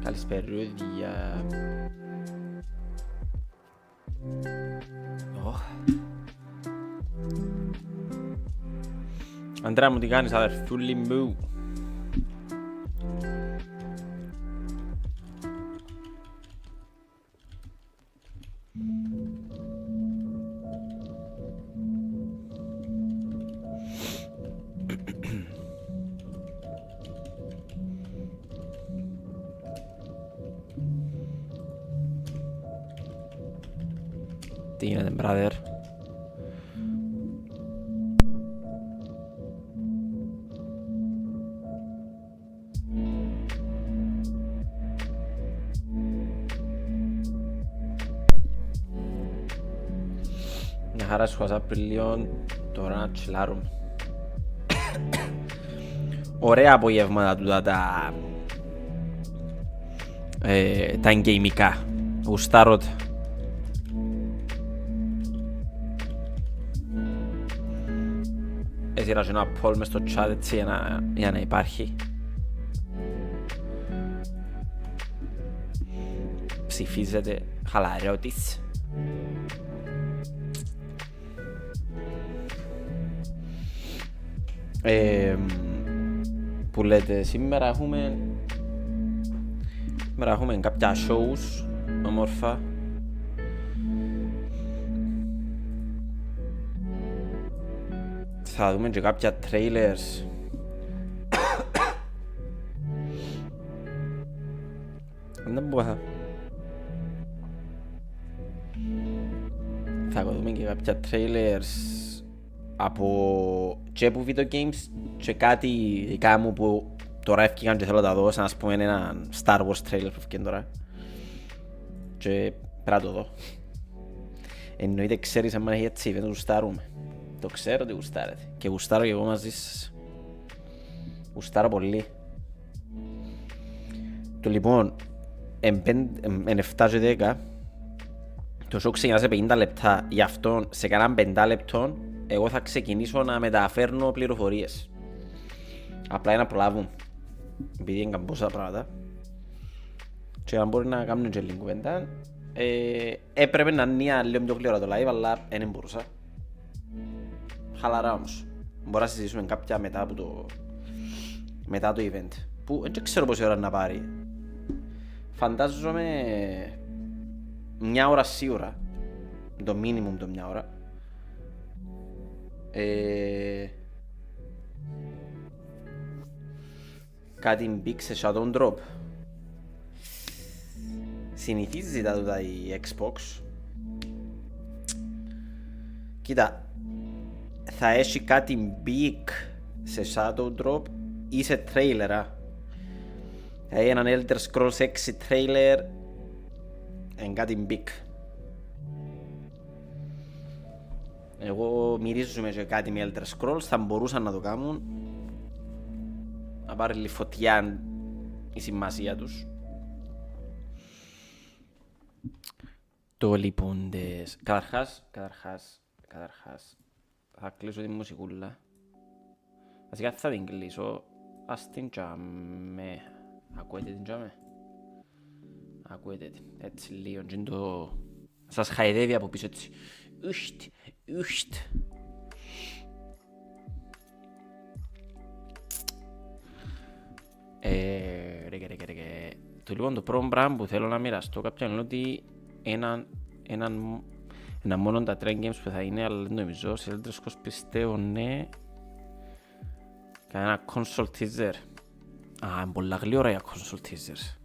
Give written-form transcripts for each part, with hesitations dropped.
Καλησπερούδια. Αντρέα μου, τι κάνεις αδερφούλη μου? Τι γίνεται, brother? Μια χαρά σου Απριλίων, τώρα να τσιλάρουμε. Ωραία απογεύματα τούτα τα εγκαιμικά. Γουστάρω τα. Έσυρα και ένα poll μες στο chat έτσι για να υπάρχει. Ψηφίζετε χαλαρεώτης. Που λέτε, σήμερα έχουμε κάποια shows όμορφα. Θα δούμε και κάποια trailers. Δεν μπορώ. Θα δούμε και κάποια trailers από και από video games και κάτι δικά μου που τώρα έφυγαν και θέλω να τα δω, σαν να πούμε ένα Star Wars trailer που έφυγαν τώρα και πρέπει να το δω. Εννοείται ξέρεις αν έχει έτσι, δεν το γουστάρουμε. Το ξέρω ότι γουστάρετε και γουστάρω και εγώ μαζί σας. Γουστάρω πολύ. Το λοιπόν, εν 7 και 10 το show ξεκινά σε 50 λεπτά, γι' αυτό σε κανέναν 5 λεπτών εγώ θα ξεκινήσω να μεταφέρνω πληροφορίες. Απλά για να προλάβουν, επειδή είναι καμπόσα πράγματα και αν μπορεί να κάνουν και λίγο κουβέντα. Έπρεπε να είναι λίγο πιο γλυόρα το live, αλλά δεν μπορούσα. Χαλαρά όμως. Μπορούμε να συζητήσουμε κάποια μετά το event, που δεν ξέρω πόση ώρα να πάρει. Φαντάζομαι μια ώρα σίγουρα, το minimum το μια ώρα. Κάτι μπήκε σε shadow drop. Συνηθίζει τα τούτα η Xbox. Κοίτα, θα έχει κάτι big σε shadow drop ή σε trailer. Έναν Elder Scrolls 6 trailer είναι κάτι big. Εγώ μυρίζομαι και κάτι με Elder Scrolls, θα μπορούσαν να το κάνουν. Να πάρει λίγο φωτιά η σημασία τους. Το λοιπόν des... Καταρχάς θα κλείσω τη μουσικούλα. Βασικά θα την κλείσω. Ας την τζάμε. Ακούετε την τζάμε? Ακούετε την. Έτσι λίγο και το... Σας χαϊδεύει από πίσω έτσι. Ουστ. Το λοιπόν το πρώτο πράγμα που θέλω να μοιραστώ κάποιον είναι ότι ένα μόνο τα trend games που θα είναι, αλλά δεν νομίζω, σε Elder Scrolls πιστεύω ναι. Κανένα console teaser. Είναι πολλά γλυόρα για console teasers.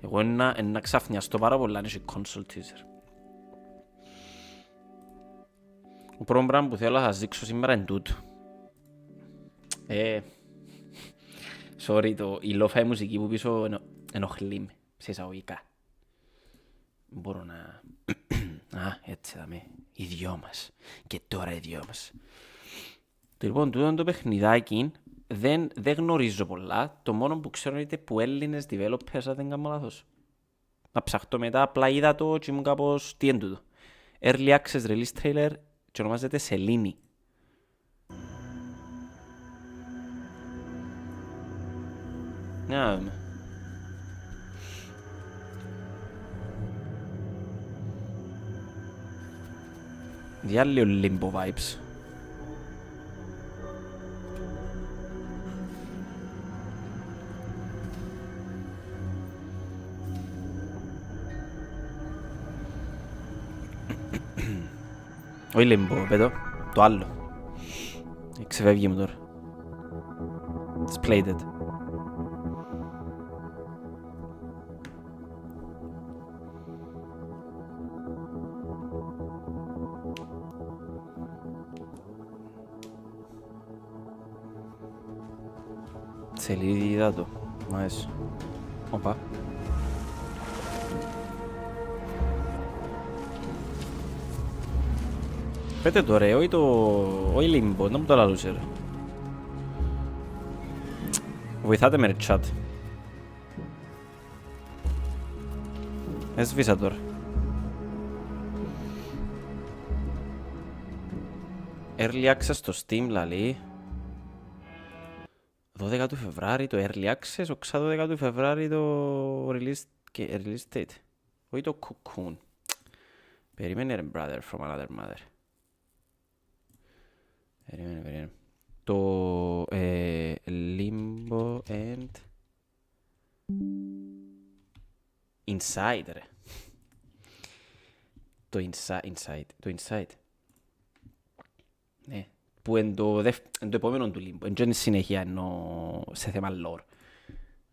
Εγώ να ξαφνιαστώ πάρα πολλά αν έχει console teaser. Το πρώτο πράγμα που θέλω να σας δείξω σήμερα είναι τούτο. Sorry, η lo-fi μουσική που πίσω ενοχλεί με, σε εισαγωγικά. Μπορώ να... έτσι δάμε, οι δυο μας. Και τώρα οι δυο μας. Λοιπόν, τούτο το παιχνιδάκι δεν γνωρίζω πολλά. Το μόνο που ξέρω είναι που Έλληνες developers, αν δεν κάνω λάθος. Να ψαχτώ μετά, απλά είδα το και ήμουν κάπως, τι είναι τούτο. Early Access Release Trailer και ονομάζεται Σελήνη. Να δούμε. Διάλειο limbo vibes. Όχι limbo, πέτω. Το άλλο. Ξεφεύγει μου τώρα. Splayed it. Σελίδα το. Μ' αρέσει. Οπα. Πέτε το ρε, όχι limbo, να μου το λαλούσε ρε. Βοηθάτε με ρε chat. Έσβησα τώρα. Early access στο Steam λαλεί. 12 του Φεβράρι το Early Access, 12 του Φεβράρι το Release Date. Όχι το Cocoon. Περίμενε ρε brother from another mother. Περίμενε. Το Limbo and Inside ρε. Το Inside. Ναι. Που είναι το επόμενο του Limbo. Είναι συνέχεια ενώ σε θέμα lore.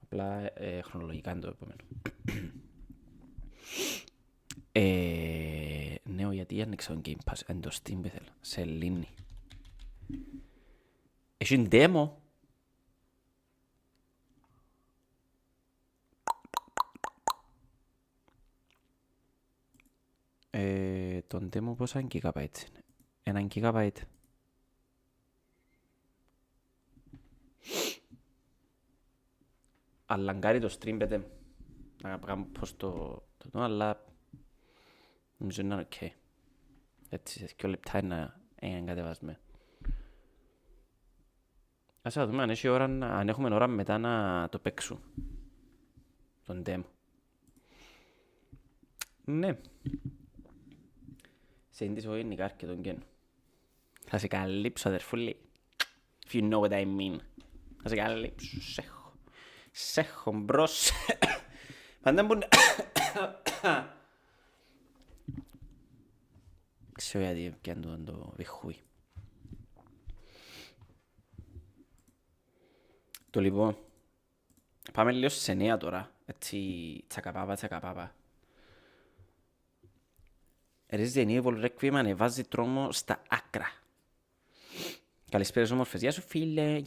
Απλά χρονολογικά είναι το επόμενο. Ναι, γιατί άνοιξα το Game Pass. Είναι το Steam που θέλω. Σε λύνει. Έχει demo. Τον demo πόσα gigabytes είναι. 1 gigabyte. Αλλαγκάρει το stream πέτε. Να κάνω πως το αλλά νομίζω να είναι οκ. Έτσι σε 2 λεπτά είναι εγκατεβασμένο. Ας δούμε αν έχουμε ώρα μετά να το παίξουμε. Τον demo. Ναι. Σε ίντις ο Ινικάρ και τον Κένο. Θα σε καλύψω αδερφούλη. If you know what I mean. Θα σε καλύψω. Σέχω μπρος. Πάντα μου... Ξέρω γιατί πιάνε το βιχούι. Το λοιπόν, πάμε λίγο σε νέα τώρα, έτσι τσακαπάπα. Resident Evil Requiem ανεβάζει τρόμο στα άκρα. Καλησπέρα όμορφες, γεια σου φίλε.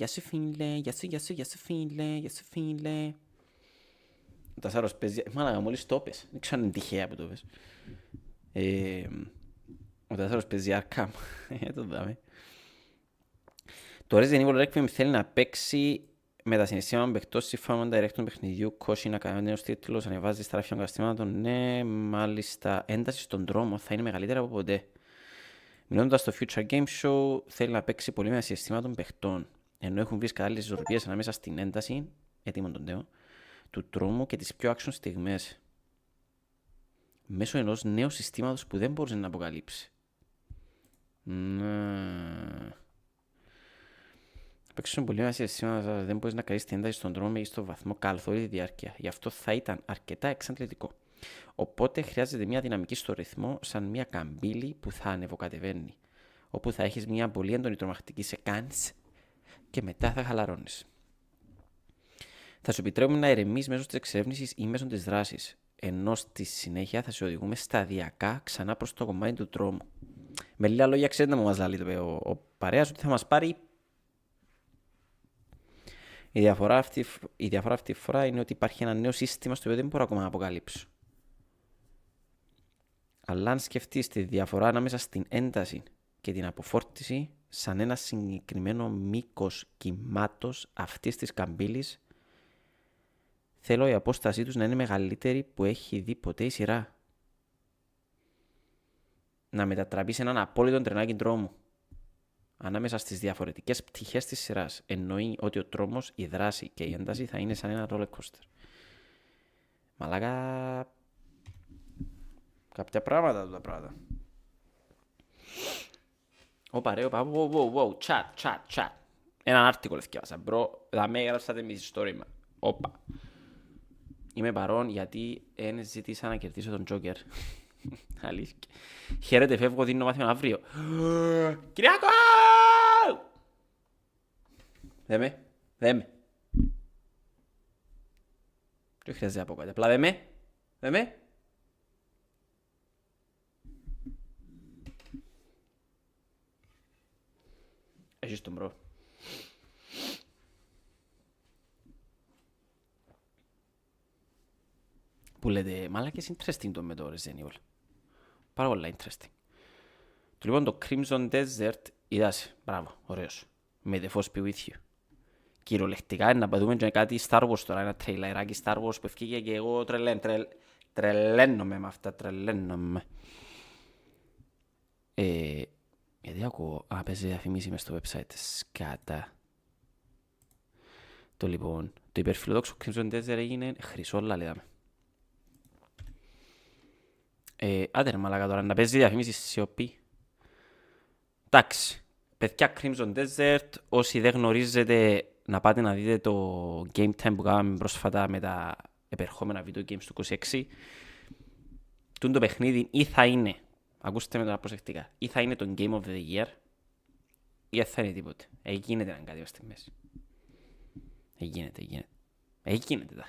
Ο Τασάρος παίζει, μάλακα μόλις το πες, δεν ξέρω αν είναι τυχαία που το πες. Ο Τασάρος παίζει Arkham, το δάμε. Το Resident Evil Requiem θέλει να παίξει με τα συναισθήματα παιχτός σύμφωνα με director του παιχνιδιού. Κόσι να κάνει νέος τίτλος, ανεβάζει στα ράφια καταστήματων. Ναι, μάλιστα, ένταση στον δρόμο θα είναι μεγαλύτερα από ποτέ. Μιλώντας στο Future Game Show, θέλει να παίξει πολύ με τα συναισθήματα των παιχτών. Ενώ έχουν βρει κατάλληλες ισορροπίες ανάμεσα στην ένταση, έτοιμον τον τέο, του τρόμου και τις πιο action στιγμές. Μέσω ενός νέου συστήματος που δεν μπορούσε να αποκαλύψει. Παίξουν πολύ μέσα συναισθήματα, δεν μπορείς να καλείς την ένταση στον δρόμο μέγιστο βαθμό καθ' όλη τη διάρκεια. Γι' αυτό θα ήταν αρκετά εξαντλητικό. Οπότε χρειάζεται μια δυναμική στο ρυθμό, σαν μια καμπύλη που θα ανεβοκατεβαίνει. Όπου θα έχεις μια πολύ έντονη τρομακτική σεκάνς και μετά θα χαλαρώνεις. Θα σου επιτρέπουμε να ερεμείς μέσω της εξερεύνησης ή μέσω της δράσης. Ενώ στη συνέχεια θα σε οδηγούμε σταδιακά ξανά προς το κομμάτι του τρόμου. Με λίγα λόγια, ξέρετε να μου μας λέει ο παρέας ότι θα μας πάρει. Η διαφορά αυτή τη φορά είναι ότι υπάρχει ένα νέο σύστημα στο οποίο δεν μπορώ ακόμα να αποκαλύψω. Αλλά αν σκεφτείς τη διαφορά ανάμεσα στην ένταση και την αποφόρτιση, σαν ένα συγκεκριμένο μήκος κύματος αυτής της καμπύλης, θέλω η απόστασή τους να είναι μεγαλύτερη που έχει δει ποτέ η σειρά. Να μετατραπεί σε έναν απόλυτο τρενάκι τρόμου. Ανάμεσα στις διαφορετικές πτυχές της σειράς, εννοεί ότι ο τρόμος, η δράση και η ένταση θα είναι σαν ένα roller coaster. Μαλάκα... κάποια πράγματα. Όπα ρε, όπα, chat. Έναν άρτικο λευκιάσα, μπρο, θα με έγραψατε μισή story μα. Όπα. Είμαι παρόν γιατί δεν ζήτησα να κερδίσω τον Τζόκερ. Αλήθεια. Χαίρετε, φεύγω, δίνω μάθημα αύριο. Κυριακό! Δέμε. Δεν χρειάζεται να πω κάτι, απλά δέμε. Έχεις τον μπρο. Που λέτε, μάλακες interesting το με το Resident Evil. Πάρα πολλά interesting. Λοιπόν, το Crimson Desert, είδασε, μπράβο, ωραίος. May the force be with you. Κυριολεκτικά, να δούμε και κάτι Star Wars τώρα, ένα τρέιλεράκι Star Wars που ευκήγε και εγώ τρελαίνομαι με αυτά, τρελαίνομαι. Γιατί ακούω, παίζει διαφημίση μες στο website, σκάτα. Το λοιπόν, το υπερφιλοδόξο Crimson Desert έγινε χρυσό λαλίδαμε. Άντε ρε μαλάκα τώρα, να παίζει διαφημίση σιωπή. Εντάξει, παιδιά Crimson Desert, όσοι δεν γνωρίζετε να πάτε να δείτε το Game Time που κάναμε πρόσφατα με τα επερχόμενα video games του 26. Το παιχνίδι ή θα είναι, ακούστε με τώρα προσεκτικά, ή θα είναι το Game of the Year ή θα είναι τίποτε. Γίνεται να κάτι ως τη μέση. Γίνεται τα.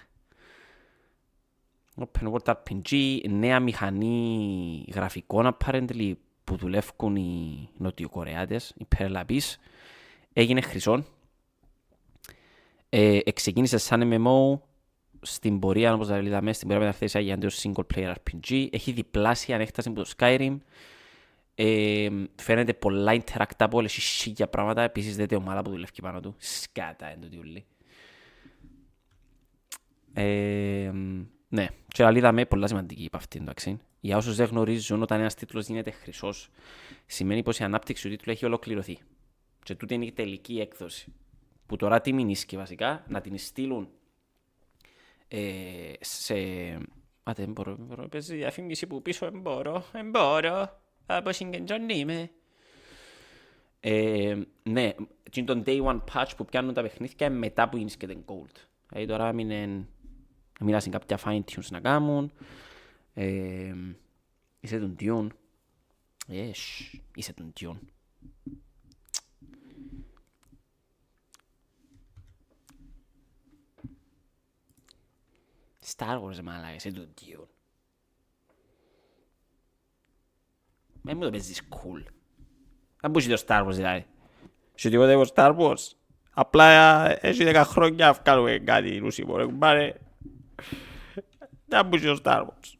Open World RPG, νέα μηχανή γραφικών apparently που δουλεύουν οι Νοτιοκορεάτες, οι Περλαπείς, έγινε χρυσόν. Ξεκίνησε σαν MMO, στην πορεία, όπως τα είδαμε, στην πορεία μεταφέρει για ένα single player RPG. Έχει διπλάσια ανέκταση από το Skyrim. Φαίνεται πολλά interactable, έχει σίγια πράγματα. Επίσης δείτε ομάδα που δουλεύει πάνω του. Σκάτα είναι το διούλι. Ναι, και άλλη είδαμε πολλά σημαντική από αυτήν, εντάξει. Για όσους δεν γνωρίζουν, όταν ένας τίτλος γίνεται χρυσός, σημαίνει πως η ανάπτυξη του τίτλου έχει ολοκληρωθεί. Και τούτη είναι η τελική έκδοση. Που τώρα τι μηνίσκει βασικά, να την στείλουν σε... Άτε, δεν μπορώ, παίζει διαφήμιση που πίσω, εμπόρω, από συγκεντρώνει είμαι. Ναι, και τον day one patch που πιάνουν τα παιχνίδια μετά που γίνεις και την gold. Δηλαδή τώρα μείνασαν κάποια fine tunes να κάνουν. Είσαι τον Dune. Είσαι τον Dune. Star Wars, μάλακα, είσαι τον Dune. Μην μου το παίζεις cool. Αν πούσει το Star Wars δηλαδή. Σε τίποτε εγώ Star Wars. Απλά έχει 10 χρόνια βγάλουμε κάτι ρούσιμο ρε κουμπάρε. Να πούσει το Star Wars.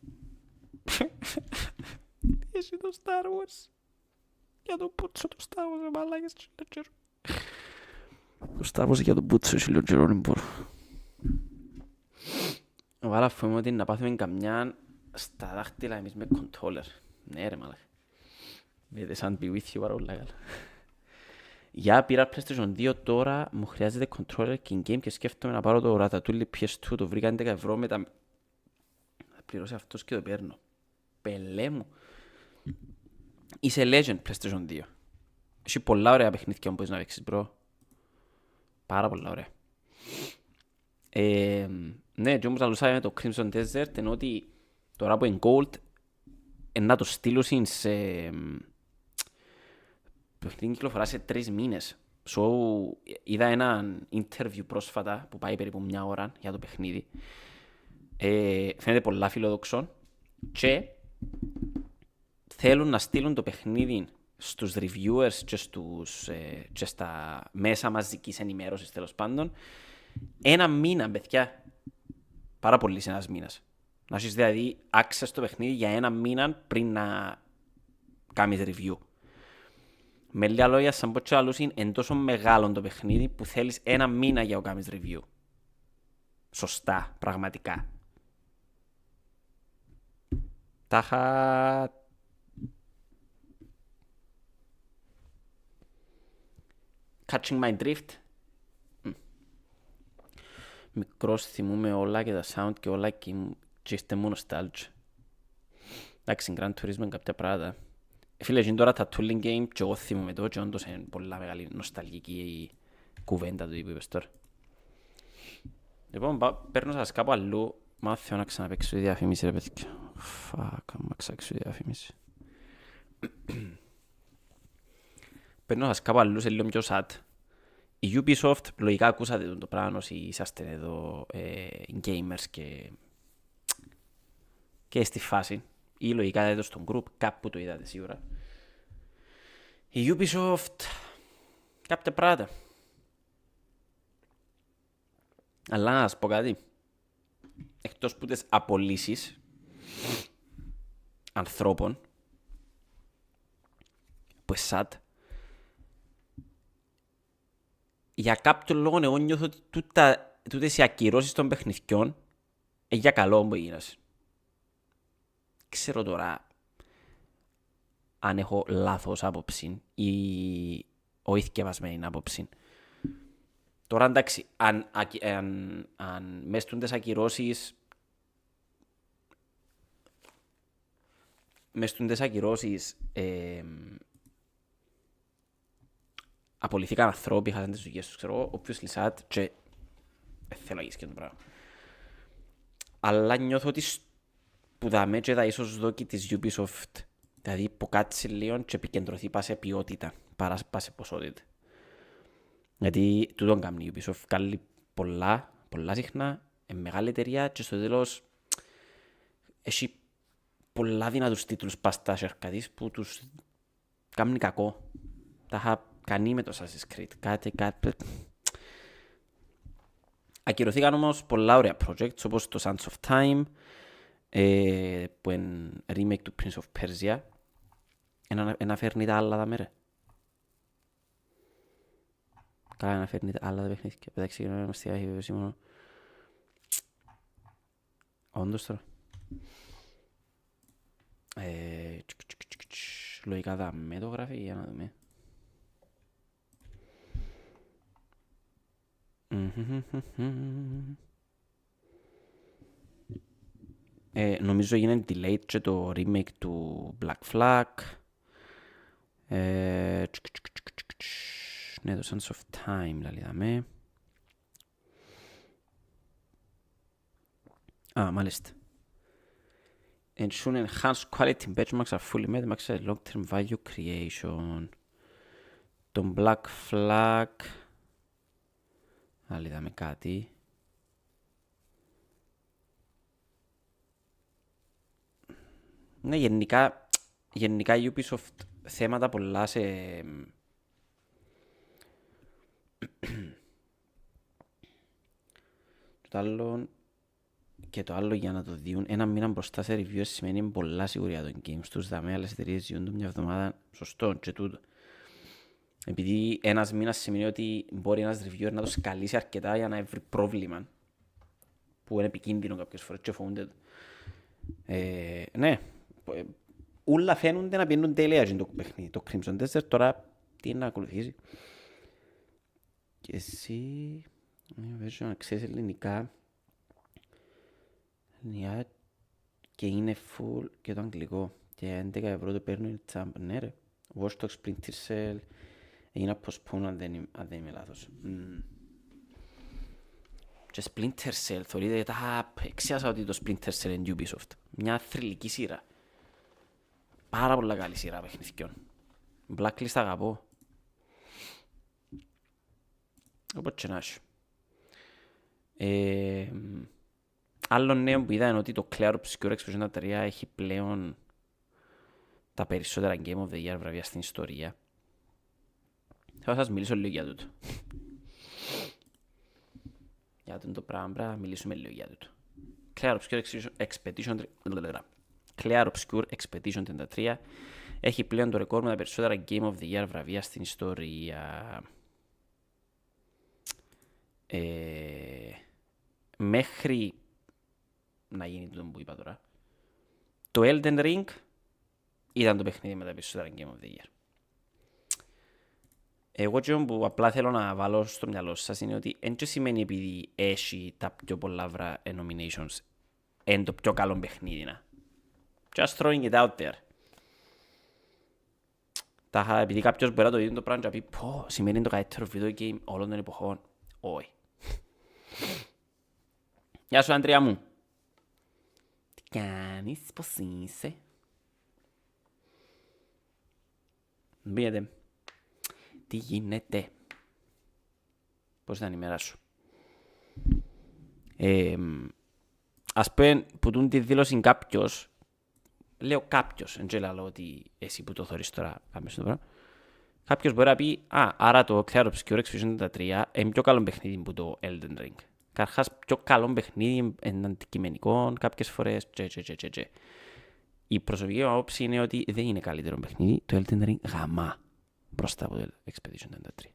Έχει το Star Wars. Για το πούτσο το Star Wars ρε μαλάκες. Το Star Wars για το πούτσο έχει λίγο καιρό, δεν μπορώ. Βάλα φοβούμαι ότι να πάθουμε καμιά στα δάχτυλα εμείς με controller. Ναι ρε μαλάκα. Βέτε σαν be with you παρόλα καλά. Για πήρα PlayStation 2 τώρα, μου χρειάζεται controller και in-game και σκέφτομαι να πάρω το Ratatouille PS2, το βρήκα 11 ευρώ με τα... Θα πληρώσει αυτός και το παίρνω. Πελέ μου. Είσαι legend PlayStation 2. Έχει πολλά ωραία παιχνίδια που μπορείς να παίξεις, bro. Πάρα πολλά ωραία. Ναι, και όμως αλουσάμε με το Crimson Desert, ενώ ότι τώρα που είναι Gold, να το στείλουν σε... Παιχνίδι κυκλοφορά σε 3 μήνες. So, είδα ένα interview πρόσφατα που πάει περίπου μια ώρα για το παιχνίδι. Φαίνεται πολλά φιλοδοξό και θέλουν να στείλουν το παιχνίδι στους reviewers και στα μέσα μαζικής ενημέρωσης τέλος πάντων ένα μήνα, παιδιά. Πάρα πολύ σε ένας μήνας. Να έχεις δηλαδή access στο παιχνίδι για ένα μήνα πριν να κάνεις review. Με λίγα λόγια, σαν πω και άλλους είναι τόσο μεγάλο το παιχνίδι που θέλεις ένα μήνα για να κάνεις review. Σωστά, πραγματικά. Τάχα... Catching my drift. Μικρός θυμούμε όλα και τα sound και όλα και είστε μου nostalgia. Εντάξει, Grand Turismo είναι κάποια πράγματα. Φίλε, είναι τώρα τα tooling game και εγώ θυμούμαι το και όντως είναι πολλά μεγάλη νοσταλγική κουβέντα του είπες τώρα. Λοιπόν, παίρνω σας κάπου αλλού, μάθω να ξαναπαίξω τη διαφήμιση ρε παιδιά. Φακ, άμα ξάξω τη διαφήμιση. Παίρνω σας κάπου αλλού σε λίγο πιο sad. Η Ubisoft, λογικά ακούσατε το πράγμα όσοι είσαστε εδώ gamers και στη φάση. Ή λογικά είδατε στον group, κάπου το είδατε σίγουρα. Η Ubisoft, κάποια πράγματα. Αλλά να σας πω κάτι. Εκτός που τις απολύσεις ανθρώπων, που είναι sad, για κάποιον λόγο εγώ νιώθω ότι τούτες οι ακυρώσεις των παιχνιδιών για καλό που έγινας. Ξέρω τώρα αν έχω λάθος άποψη ή όχι θκευασμένη άποψη. Τώρα εντάξει, αν μες τούντες ακυρώσεις απολυθήκαν ανθρώποι, χάσαν τις δουλειές τους, ξέρω, obviously sad και θέλω να γίνεις το πράγμα. Αλλά νιώθω ότι που δάμε και τα ίσως δόκι της Ubisoft, δηλαδή που κάτσε λίγο και επικεντρωθεί πά σε ποιότητα, παρά πά σε ποσότητα. Γιατί τούτον κάνει η Ubisoft, κάνει πολλά συχνά, μεγάλη εταιρεία και στο τέλος έχει πολλά δυνατούς τίτλους πας στα σέρκα της που τους κάνουν κακό. Τα είχα κάνει με το Assassin's Creed, κάτι. Ακυρωθήκαν όμως πολλά ωραία projects όπως το Sands of Time, που είναι remake του Prince of Persia. Ένα φέρνει τα άλλα τα μέρα. Καλά να φέρνει τα άλλα τα παιχνίδια. Εντάξει, να είμαστε άχοι μόνο. Όντως τώρα. Λογικά δάμε το γράφει για να δούμε. Νομίζω γίνεται delayed και το remake του Black Flag. Ναι, το Sands of Time, δηλαδή. Μάλιστα. Ensure enhanced quality benchmarks are fully met, maximize long-term value creation. Το Black Flag. Είδαμε κάτι. Ναι, γενικά η Ubisoft θέματα πολλά σε... το άλλο για να το διούν ένα μήνα μπροστά σε reviews σημαίνει πολλά σιγουριά των games τους. Δάμε άλλες εταιρείες διούν του μια εβδομάδα, σωστό και τούτο. Επειδή ένας μήνας σημαίνει ότι μπορεί ένας reviewer να το σκαλίσει αρκετά για να βρει πρόβλημα που είναι επικίνδυνο κάποιες φορές και φοβούνται το. Ναι, όλα φαίνονται να πίνουν τέλεια το παιχνίδι. Το Crimson Desert τώρα τι είναι να ακολουθήσει. Και εσύ, βέβαια να ξέρεις ελληνικά και είναι full και το αγγλικό. Και 11 ευρώ το παίρνω είναι τσάμπ. Ναι ρε, Watch Dogs Splinter Cell έγινε postpone αν δεν είμαι λάθος. Και Splinter Cell, θεωρείτε τα εξιάσα ότι το Splinter Cell είναι Ubisoft. Μια θρυλική σειρά. Πάρα πολλά καλή σειρά παιχνιδιών. Blacklist αγαπώ. Οπότε και να έχει. Άλλο νέο που είδα είναι ότι το Clair Obscur Explosion 3 έχει πλέον τα περισσότερα Game of the Year βραβεία στην ιστορία. Θα σας μιλήσω λίγο για τούτο. Για το πράγμα, μιλήσουμε λίγο για τούτο. Clair Obscur Expedition 33 έχει πλέον το ρεκόρ με τα περισσότερα Game of the Year βραβεία στην ιστορία. Μέχρι να γίνει τούτο που είπα τώρα, το Elden Ring ήταν το παιχνίδι με τα περισσότερα Game of the Year. Εγώ και που απλά θέλω να βάλω στο μυαλό σας είναι ότι δεν σημαίνει επειδή έχει τα πιο πολλά nominations είναι το πιο καλό παιχνίδι. Just throwing it out there. Επειδή κάποιος μπορεί να το δει το πράγμα και να πει πω, σημαίνει είναι το καλύτερο video game όλων των εποχών. Όχι. Γεια σου, Αντρία μου. Τι κάνεις, πώς είσαι? Μπείτε. Τι γίνεται? Πώς ήταν η μέρα σου? Ας πούμε που τούν τη δήλωση κάποιος, λέω κάποιος, δεν λέω ότι εσύ που το θωρείς τώρα πάμε στο πράγμα. Κάποιος μπορεί να πει, άρα το Clair Obscure Expedition 33 είναι πιο καλό παιχνίδι που το Elden Ring. Καρχάς πιο καλό παιχνίδι, είναι αντικειμενικό κάποιες φορές, τσε. Η προσωπική μου άποψη είναι ότι δεν είναι καλύτερο παιχνίδι, το Elden Ring γαμά μπροστά από το Expedition 33.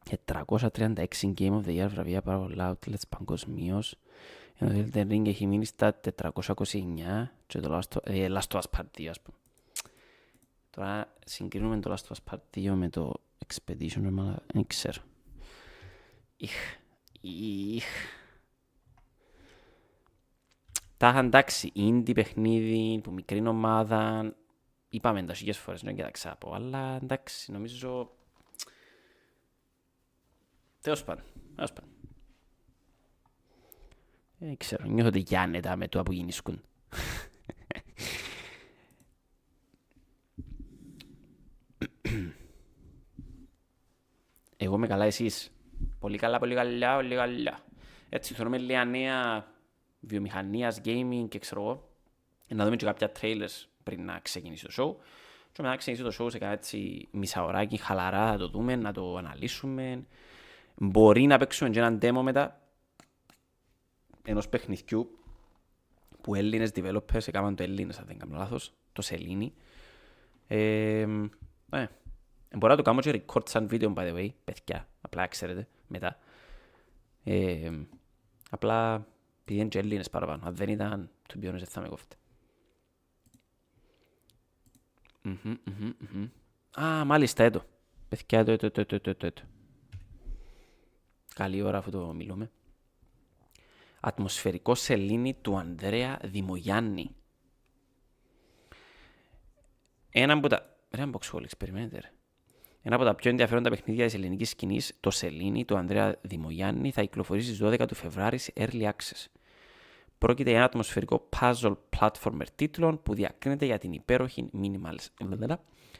Και 336 Game of the Year βραβεία πάρα πολλά outlets παγκοσμίως. Ενώ το Elden Ring έχει μείνει στα 429 και το Last of Us Part 2, ας πούμε. Τώρα συγκρίνουμε το Last of Us Part 2 με το Expedition, δεν ξέρω. Τα είχα εντάξει, indie παιχνίδι, που μικρή ομάδα, είπαμε τα χιλιές φορές, δεν τα ξάπω, αλλά εντάξει, νομίζω... Τέλος πάντων. Δεν ξέρω, νιώθω ότι γιάννετα με το που γίνησκουν. Εγώ είμαι καλά, εσείς? Πολύ καλά. Έτσι, θέλουμε λίγα νέα βιομηχανίας, gaming και ξέρω εγώ. Να δούμε και κάποια trailers πριν να ξεκινήσει το show. Και μετά να ξεκινήσει το show σε κάτι έτσι μισάωράκι, χαλαρά, να το δούμε, να το αναλύσουμε. Μπορεί να παίξουμε και έναν demo μετά ενός παιχνιδιού που Έλληνες developers έκαναν το Έλληνες, αν δεν κάνω λάθος, το Σελήνη. Μπορώ να το κάνω και record σαν βίντεο, by the way, παιδιά, απλά ξέρετε, μετά. Απλά επειδή είναι και Έλληνες παραπάνω, αν δεν ήταν, του ποιόνες δεν θα με κόφτε. Μάλιστα, έτω. Παιδιά, έτω. Καλή ώρα αφού το μιλούμε. Ατμοσφαιρικό σελήνη του Ανδρέα Δημογιάννη. Ένα από τα... Ρε Boxholics, περιμένετε ρε. Ένα από τα πιο ενδιαφέροντα παιχνίδια της ελληνικής σκηνής, το Σελήνη του Ανδρέα Δημογιάννη, θα κυκλοφορήσει στις 12 του Φεβράρι σε Early Access. Πρόκειται για ένα ατμοσφαιρικό puzzle platformer τίτλων που διακρίνεται για την υπέροχη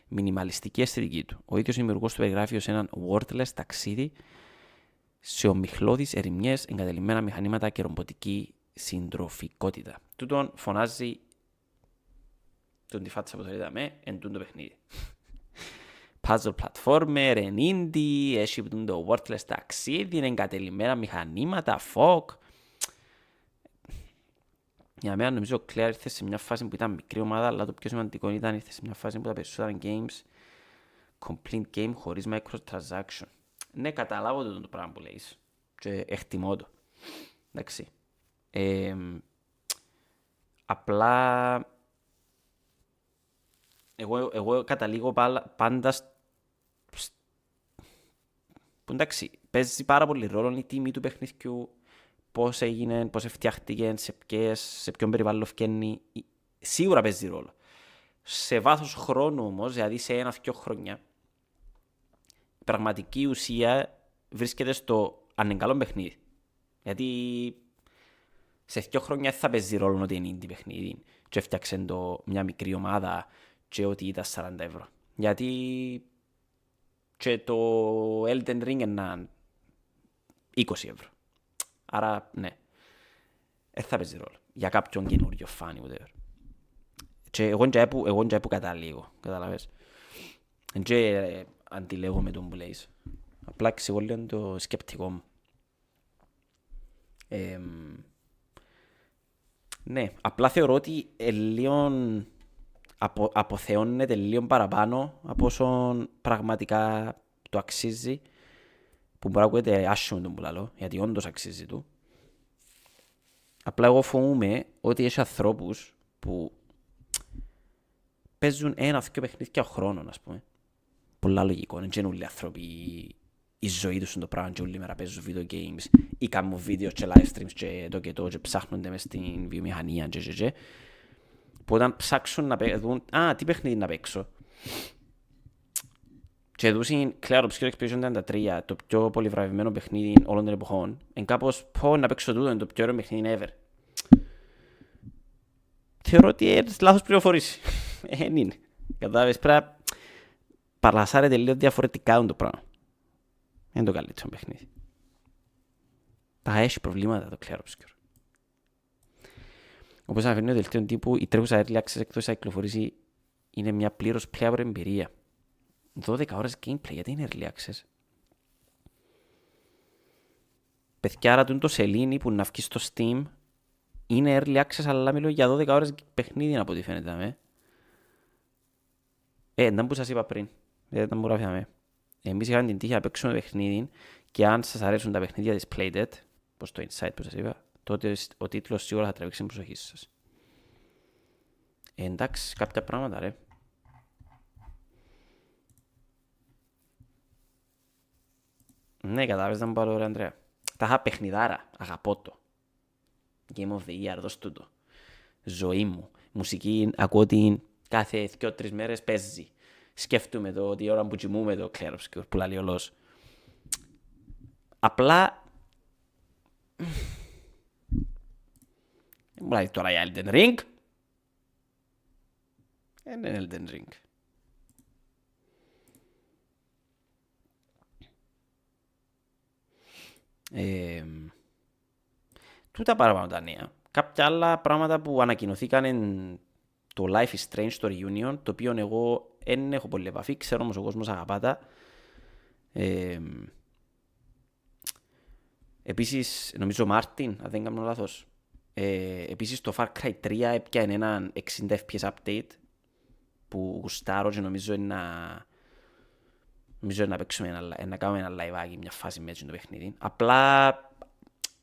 μινιμαλιστική αισθητική του. Ο ίδιος δημιουργός του περιγράφει ως έναν wordless ταξίδι σε ομιχλώδεις ερημιές, εγκατελειμμένα μηχανήματα και ρομποτική συντροφικότητα. Τούτον φωνάζει τον τη φάτσα που το είδαμε εν τούτο παιχνίδι. Puzzle platformer, εν indie, έχει το wordless ταξίδι, εγκατελειμμένα μηχανήματα, folk. Για μένα νομίζω ο Claire ήρθε σε μια φάση που ήταν μικρή ομάδα, αλλά το πιο σημαντικό ήταν ήρθε σε μια φάση που τα περισσότερα games complete game χωρίς microtransaction. Ναι, καταλάβω το πράγμα που λέεις και εκτιμώ το. Εντάξει. Απλά εγώ καταλήγω πάντα που εντάξει, παίζει πάρα πολύ ρόλο η τιμή του παιχνιδιού, πώς έγινε, πώς φτιάχτηκε, σε ποιον περιβάλλον φκένει. Σίγουρα παίζει ρόλο. Σε βάθος χρόνου όμως, δηλαδή σε 1-2 χρόνια, η πραγματική ουσία βρίσκεται στο αν είναι καλό παιχνίδι. Γιατί σε 2 χρόνια θα παίζει ρόλο ότι είναι indie παιχνίδι και έφτιαξε μια μικρή ομάδα και ότι ήταν 40 ευρώ. Γιατί και το Elden Ring είναι 20 ευρώ. Άρα, ναι, θα παίζει ρόλο. Για κάποιον καινούριο φάνη, whatever. Και εγώ είναι που καταλήγω, καταλαβες. Και αντιλέγω με τον που λέεις. Απλά εξηγώ λίγο το σκεπτικό μου. Ναι, απλά θεωρώ ότι λίγο αποθεώνεται λίγο παραπάνω από όσον πραγματικά το αξίζει, που μπορεί να ακούγεται άσχημο τον που λαλώ, γιατί όντως αξίζει του. Απλά εγώ φοβούμαι ότι έχει ανθρώπους που παίζουν 1-2 παιχνίδια ο χρόνος, ας πούμε. Πολλά λογικό, είναι και όλοι άνθρωποι η ζωή τους είναι το πράγμα και όλη μέρα παίζουν video games ή κάνουν βίντεο και live streams και το και το και ψάχνονται μες στην βιομηχανία και. Που όταν ψάξουν να δουν, τι παιχνίδι να παίξω. Και δούσιν Clair Obscur Expedition 33, το πιο πολυβραβευμένο παιχνίδι όλων των εποχών. Εν κάπως πω να παίξω τούτο, είναι το πιο ωραίο παιχνίδι ever. Θεωρώ ότι είναι λάθος πληροφορήση. Είναι. Κατάλαβες, πρέπει να παρασάρετε λίγο διαφορετικά το πράγμα. Είναι το καλύτερο παιχνίδι. Τα έχει προβλήματα το Clair Obscur. Όπως αναφέρει ο δελτίο τύπου, η τρέχουσα early access εκτός να κυκλοφορήσει είναι μια πλήρως playable εμπειρία. 12 ώρες gameplay, γιατί είναι early access. Παιδιά, άρα το σελήνι που να βγει στο Steam είναι early access, αλλά μιλώ για 12 ώρες παιχνίδι από ό,τι φαίνεται. Δεν που σας είπα πριν, δεν μου γράφαμε. Εμείς είχαμε την τύχη να παίξουμε παιχνίδι και αν σας αρέσουν τα παιχνίδια της Playdead, όπως το Inside που σας είπα, τότε ο τίτλος σίγουρα θα τραβήξει την προσοχή σας. Εντάξει, κάποια πράγματα ρε. Ναι, κατάλαβες να μου πάρω ωραία, Ανδρέα. Τα είχα παιχνιδάρα, αγαπώ το. Game of the Year, δώσ' τούτο. Ζωή μου. Μουσική, ακούω την κάθε 2-3 μέρες παίζει. Σκέφτομαι το ότι η ώρα που κοιμούμε το Clair Obscur, που λέει ολός. Απλά... Μου λέει τώρα η Elden Ring. Είναι Elden Ring. Τούτα παραπάνω τα νέα. Κάποια άλλα πράγματα που ανακοινωθήκαν είναι το Life is Strange στο Reunion, το οποίο εγώ δεν έχω πολύ επαφή, ξέρω όμως ο κόσμος αγαπάτα. Επίσης, νομίζω Μάρτιν, αν δεν κάνω λάθος, επίσης το Far Cry 3 έπιανε έναν 60 FPS update που γουστάρω και νομίζω είναι να παίξουμε να κάνουμε ένα live μια φάση με το παιχνίδι. Απλά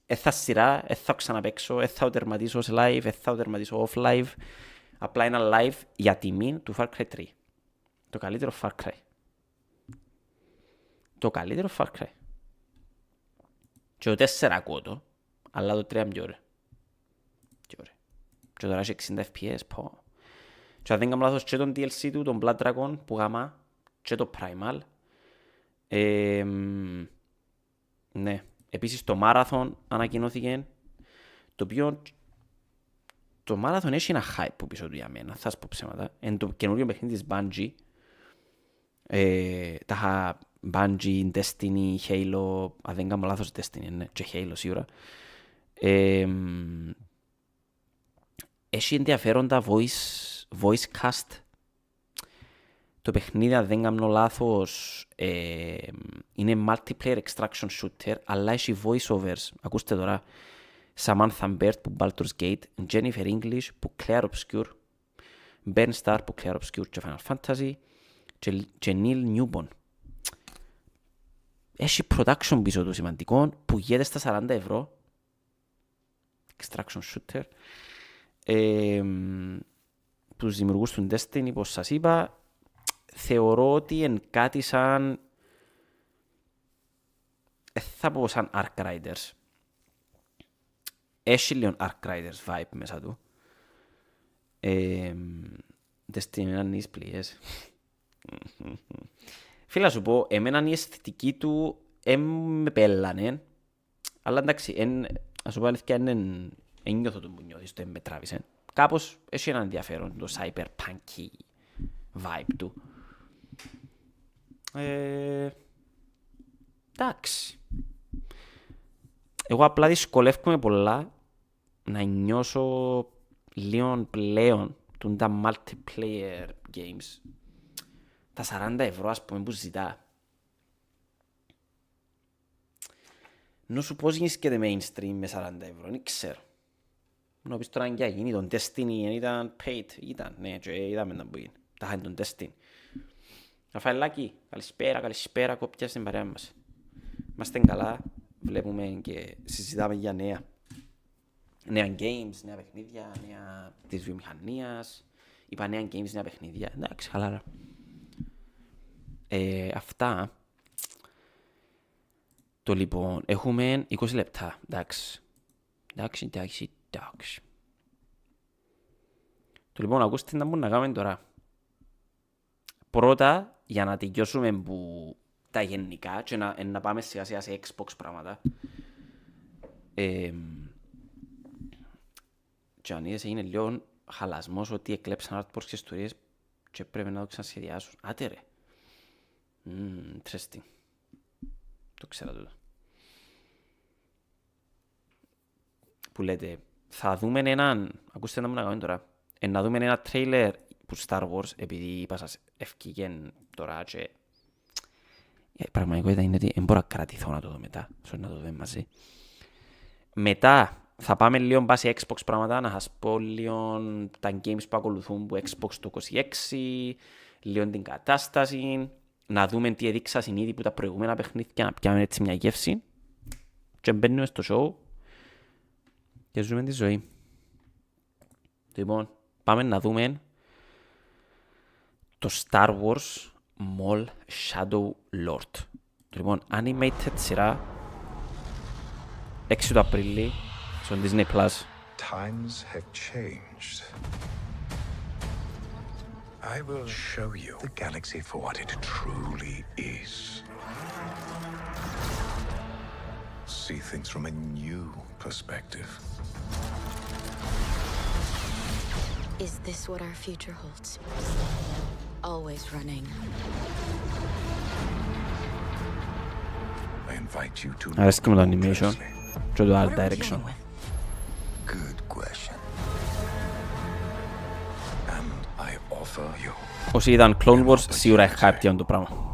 θα σειρά, θα ξαναπαίξω, θα τερματίσω σε live, θα τερματίσω off live. Απλά ένα live για τιμή του Far Cry 3. Το καλύτερο Far Cry. Το καλύτερο Far Cry. Και το 4 ακούω το, αλλά το 3 είναι πιο ωραίο. Και τώρα έχει 60 FPS, πω. Και αν δεν κάνω λάθος και τον DLC του, τον Blood Dragon που γάμα, και το Primal. Ναι. Επίσης το Marathon ανακοινώθηκε, το οποίο το Marathon έχει ένα hype που πίσω του για μένα, θα σας πω ψέματα. Είναι το καινούριο παιχνίδι της Bungie. Τα είχα Bungie, Destiny, Halo, αν δεν κάνω λάθος Destiny, ναι, και Halo σίγουρα. Έχει ενδιαφέροντα voice cast. Το παιχνίδι, αν δεν κάνω λάθος, είναι multiplayer extraction shooter, αλλά έχει voiceovers. Ακούστε τώρα, Samantha Baird που Baldur's Gate, Jennifer English που Clair Obscur, Ben Starr που Clair Obscur και Final Fantasy και Neil Newbon. Έχει production πίσω του σημαντικό που γίνεται στα 40 ευρώ. Extraction shooter. Τους δημιουργούς του Destiny, όπως σας είπα, θεωρώ ότι είναι κάτι σαν... θα πω σαν Ark Riders. Έχει λίγο Ark Riders vibe μέσα του. Destiny είναι έναν πλοίες. Φίλα σου πω, εμένα η αισθητική του με πέλανε. Αλλά εντάξει, ας σου πω αλήθεια, εν νιώθω τον που νιώθεις, το με τράβησε. Κάπως έχει ένα ενδιαφέρον το cyberpunk vibe του. Εντάξει. Εγώ απλά δυσκολεύομαι πολλά να νιώσω λίγο πλέον τα multiplayer games. Τα 40 ευρώ ας πούμε που ζητά. Νου πώς γίνησκεται mainstream με 40 ευρώ, δεν ξέρω. Να πεις τώρα αν και γίνει τον Destiny, ήταν paid, ήταν, ναι, και είδαμε να μπορεί. Τα είχαν τον Destiny. Ραφαελάκη, καλησπέρα, κόπια στην παρέα μας. Είμαστε καλά, βλέπουμε και συζητάμε για νέα games, νέα παιχνίδια, νέα της βιομηχανίας. Είπα νέα games, νέα παιχνίδια, εντάξει, χαλάρα. Αυτά. Το λοιπόν, έχουμε 20 λεπτά. Εντάξει. Το λοιπόν, ακούστε τι να μπορούμε να κάνουμε τώρα. Πρώτα, για να τελειώσουμε που τα γενικά και να πάμε σιγά σιγά σε Xbox πράγματα. Και αν είδες έγινε λίγο χαλασμός ότι εκλέψαν artworks και ιστορίες και πρέπει να το ξανασχεδιάσουν. Άτε ρε. Interesting. Το ξέρα τούτο. Που λέτε, θα δούμε έναν, ακούστε να μου να κάνουμε τώρα, να δούμε ένα τρέιλερ που Star Wars, επειδή είπα σας ευκήγεν τώρα και η πραγματικότητα είναι ότι δεν μπορώ να κρατηθώ να το δω μετά, να το δούμε μαζί. Μετά θα πάμε λίγο βάσει Xbox πράγματα, να σας πω λίγο τα games που ακολουθούν που Xbox το 26, λίγο την κατάσταση, να δούμε τι έδειξα ήδη που τα προηγούμενα παιχνίδια, να πιάμε έτσι μια γεύση και μπαίνουμε στο show και ζούμε τη ζωή. Λοιπόν, πάμε να δούμε το Star Wars Maul Shadow Lord. Λοιπόν, animated σειρά 6 του Απρίλη στο Disney Plus. Times have changed. I will show you the galaxy for what it truly is. See things from a new perspective. Is this what our future holds? Always running. I invite you to Αρέσκει μου το animation και το art direction. Good question. And I offer you. Όσοι είδαν Clone Wars σίγουρα έχει hype για το πράγμα.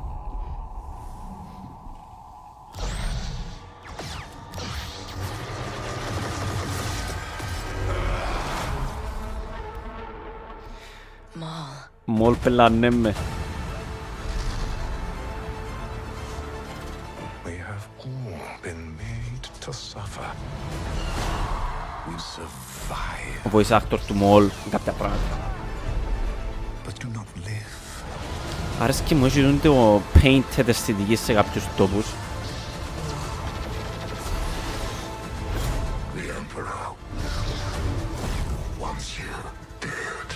Maul πελάνε με. We have all been made to suffer. We survive. Ο voice actor του Maul κάποια πράγματα. But do not live. Αρέσκει μου έχει το painted αισθητική σε κάποιους τόπους. The Emperor wants you dead.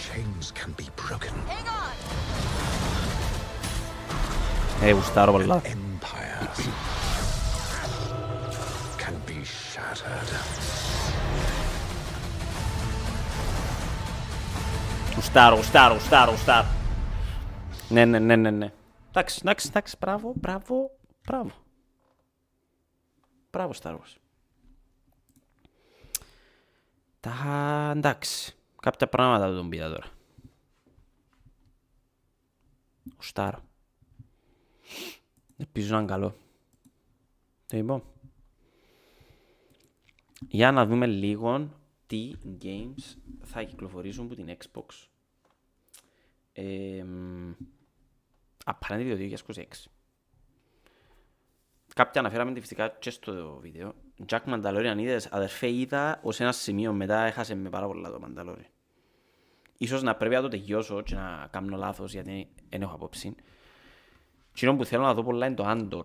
Chains can be broken. Γουστάρω πολλά. Empires can be shattered. Γουστάρω. Ναι. Εντάξει, μπράβο. Μπράβο, Star Wars. Εντάξει, κάποια πράγματα δεν τον πήρα τώρα. Γουστάρω. Ελπίζω να είναι καλό. Το είπα. Για να δούμε λίγο τι games θα κυκλοφορήσουν από την Xbox. Απέναντι το 2026. Κάποια αναφέραμε φυσικά και στο βίντεο. Jack Mandalorian είδες, αδερφέ, είδα ως ένα σημείο μετά έχασε με πάρα πολλά το Mandalorian. Ίσως να πρέπει να το τελειώσω και να κάνω λάθος γιατί δεν έχω απόψη. Εκείνο που θέλω να δω πολλά είναι το Andor.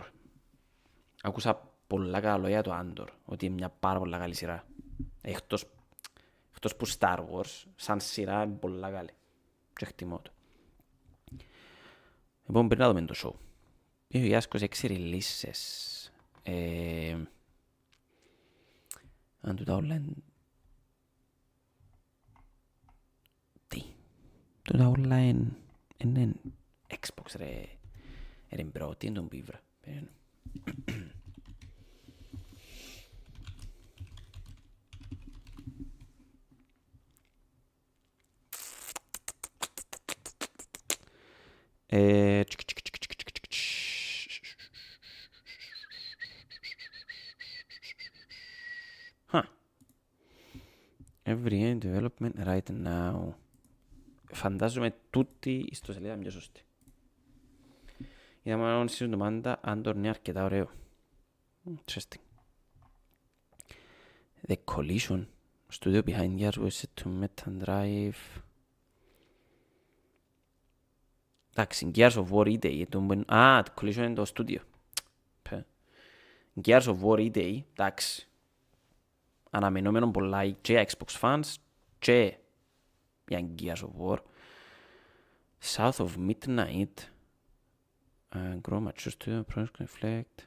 Ακούσα πολλά καλά λόγια το Andor, ότι είναι μια πάρα πολλά καλή σειρά. Εκτός που Star Wars, σαν σειρά είναι πολλά καλή. Και εκτιμώ το. Λοιπόν, πρέπει να δούμε το show. 2026 releases. Αν τούτα όλα είναι... Τι. Τούτα όλα είναι Xbox ρε. Ρε μπρο, τι είναι τον πίβρα. Every end development right now. Φαντάζομαι τούτη η ιστοσελίδα είναι πιο σωστή. Είδαμε να ονισίζουν το μάντα, αν το είναι αρκετά ωραίο. Interesting. The Collision. Studio behind years was set to Metal Drive. Εντάξει, Gears of War E-Day. Α, το κλείσανε το στούντιο. Gears of War E-Day, εντάξει. Αναμενόμενο πολλά και Xbox fans και για Gears of War. South of Midnight. Grow Mature Studio, Project Reflect.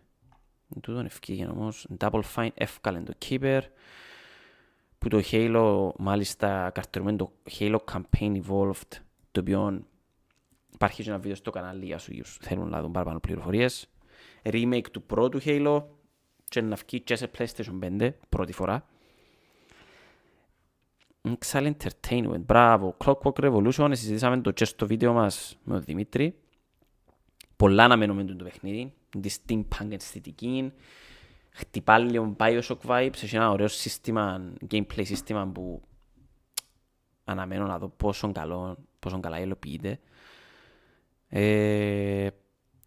Τούτον ευκήγεν όμως. Double Fine εύκαλεν το Keeper. Που το Halo, μάλιστα καρτερωμένο το Halo Campaign Evolved, το οποίο υπάρχει και ένα βίντεο στο κανάλι για όσους θέλουν να δουν παραπάνω πληροφορίες. Remake του πρώτου Halo και να βγει και σε PlayStation 5 πρώτη φορά. Excellent Entertainment, μπράβο. Clockwork Revolution, συζητήσαμε το και στο βίντεο μας με τον Δημήτρη. Πολλά αναμένουμε το παιχνίδι, τη steampunk αισθητική. Χτυπά λίγο Bioshock vibes, έχει ένα ωραίο σύστημα, gameplay σύστημα που αναμένω να δω πόσο καλά υλοποιείται.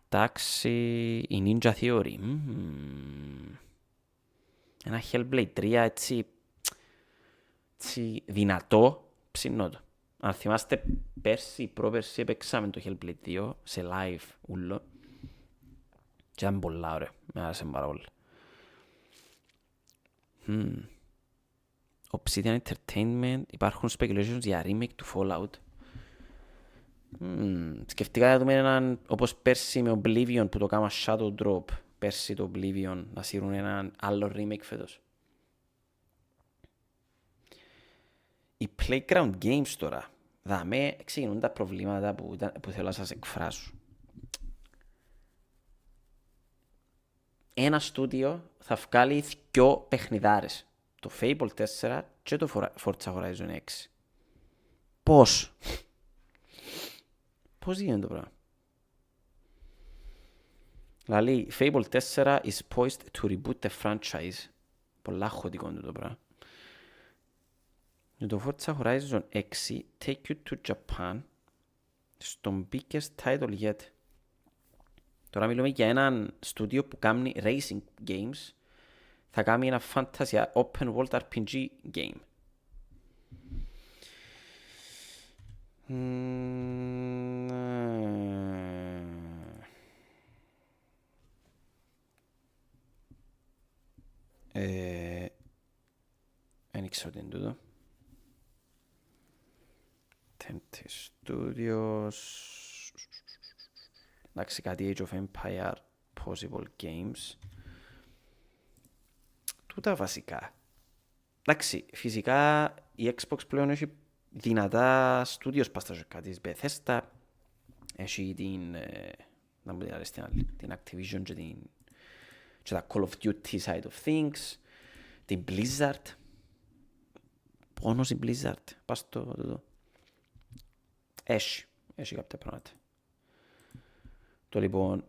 Εντάξει, η Ninja Theory. Ένα Hellblade 3 έτσι δυνατό, ψήνω το. Αν θυμάστε πέρσι, πρόπερσι έπαιξαμε το Hellblade 2 σε live ούλο. Και ήταν πολλά ωραία, με άρεσε πάρα πολύ. Obsidian Entertainment, υπάρχουν speculations για remake του Fallout. Σκεφτικά να δούμε έναν, όπως πέρσι με Oblivion που το κάμα Shadow Drop, πέρσι το Oblivion, να σύρουν έναν άλλο remake φέτος. Οι Playground Games τώρα, δαμέ ξεκινούν τα προβλήματα που θέλω να σας εκφράσω. Ένα στούντιο θα βγάλει 2 παιχνιδάρες. Το Fable 4 και το Forza Horizon 6. Πώς? Πώς γίνεται το πράγμα? Δηλαδή, Fable 4 is poised to reboot the franchise. Πολλά χωτικό είναι το πράγμα. Το Forza Horizon 6 take you to Japan στον biggest title yet. Τώρα μιλούμε για έναν στούντιο που κάνει racing games. Θα κάνει ένα fantasy open world RPG game. Δεν ήξερα ότι είναι τούτο. Tente Studios. Εντάξει, κάτι Age of Empire Possible Games. Τούτα βασικά. Εντάξει, φυσικά η Xbox πλέον έχει δυνατά studios πάστα σε κάτι. Bethesda έχει να μου την αρέσει την άλλη, την Activision και τα Call of Duty side of things, την Blizzard. Πόνος η Blizzard. Πας το. Έχει κάποια πράγματα. Το λοιπόν,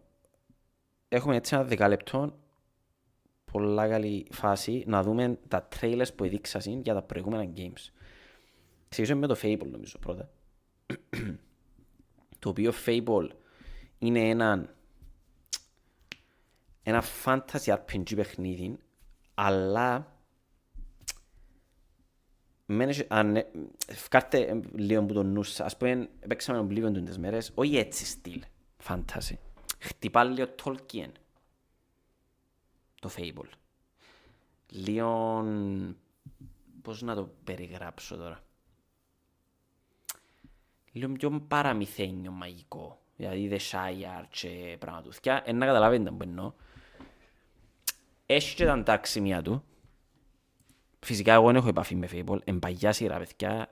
έχουμε έτσι ένα 10 λεπτό, πολλά καλή φάση, να δούμε τα trailers που έδειξαν για τα προηγούμενα games. Ξεκινήσουμε με το Fable νομίζω πρώτα. Το οποίο Fable είναι ένα fantasy RPG παιχνίδι, αλλά φκάρτε λίγο από το νου σας. Ας πούμε, παίξαμε Oblivion τις μέρες, όχι έτσι στυλ, fantasy. Χτυπά λίγο Tolkien, το Fable. Λίγο, πώς να το περιγράψω τώρα. Λίγο πιο παραμυθένιο μαγικό. Δηλαδή The Shire και πραγματούθηκια. Να καταλαβαίνετε που εννοώ. Έχει και τα αντάξιμια του. Φυσικά εγώ δεν έχω επαφή με Fable. Εν παγιά σειρά παιδιά.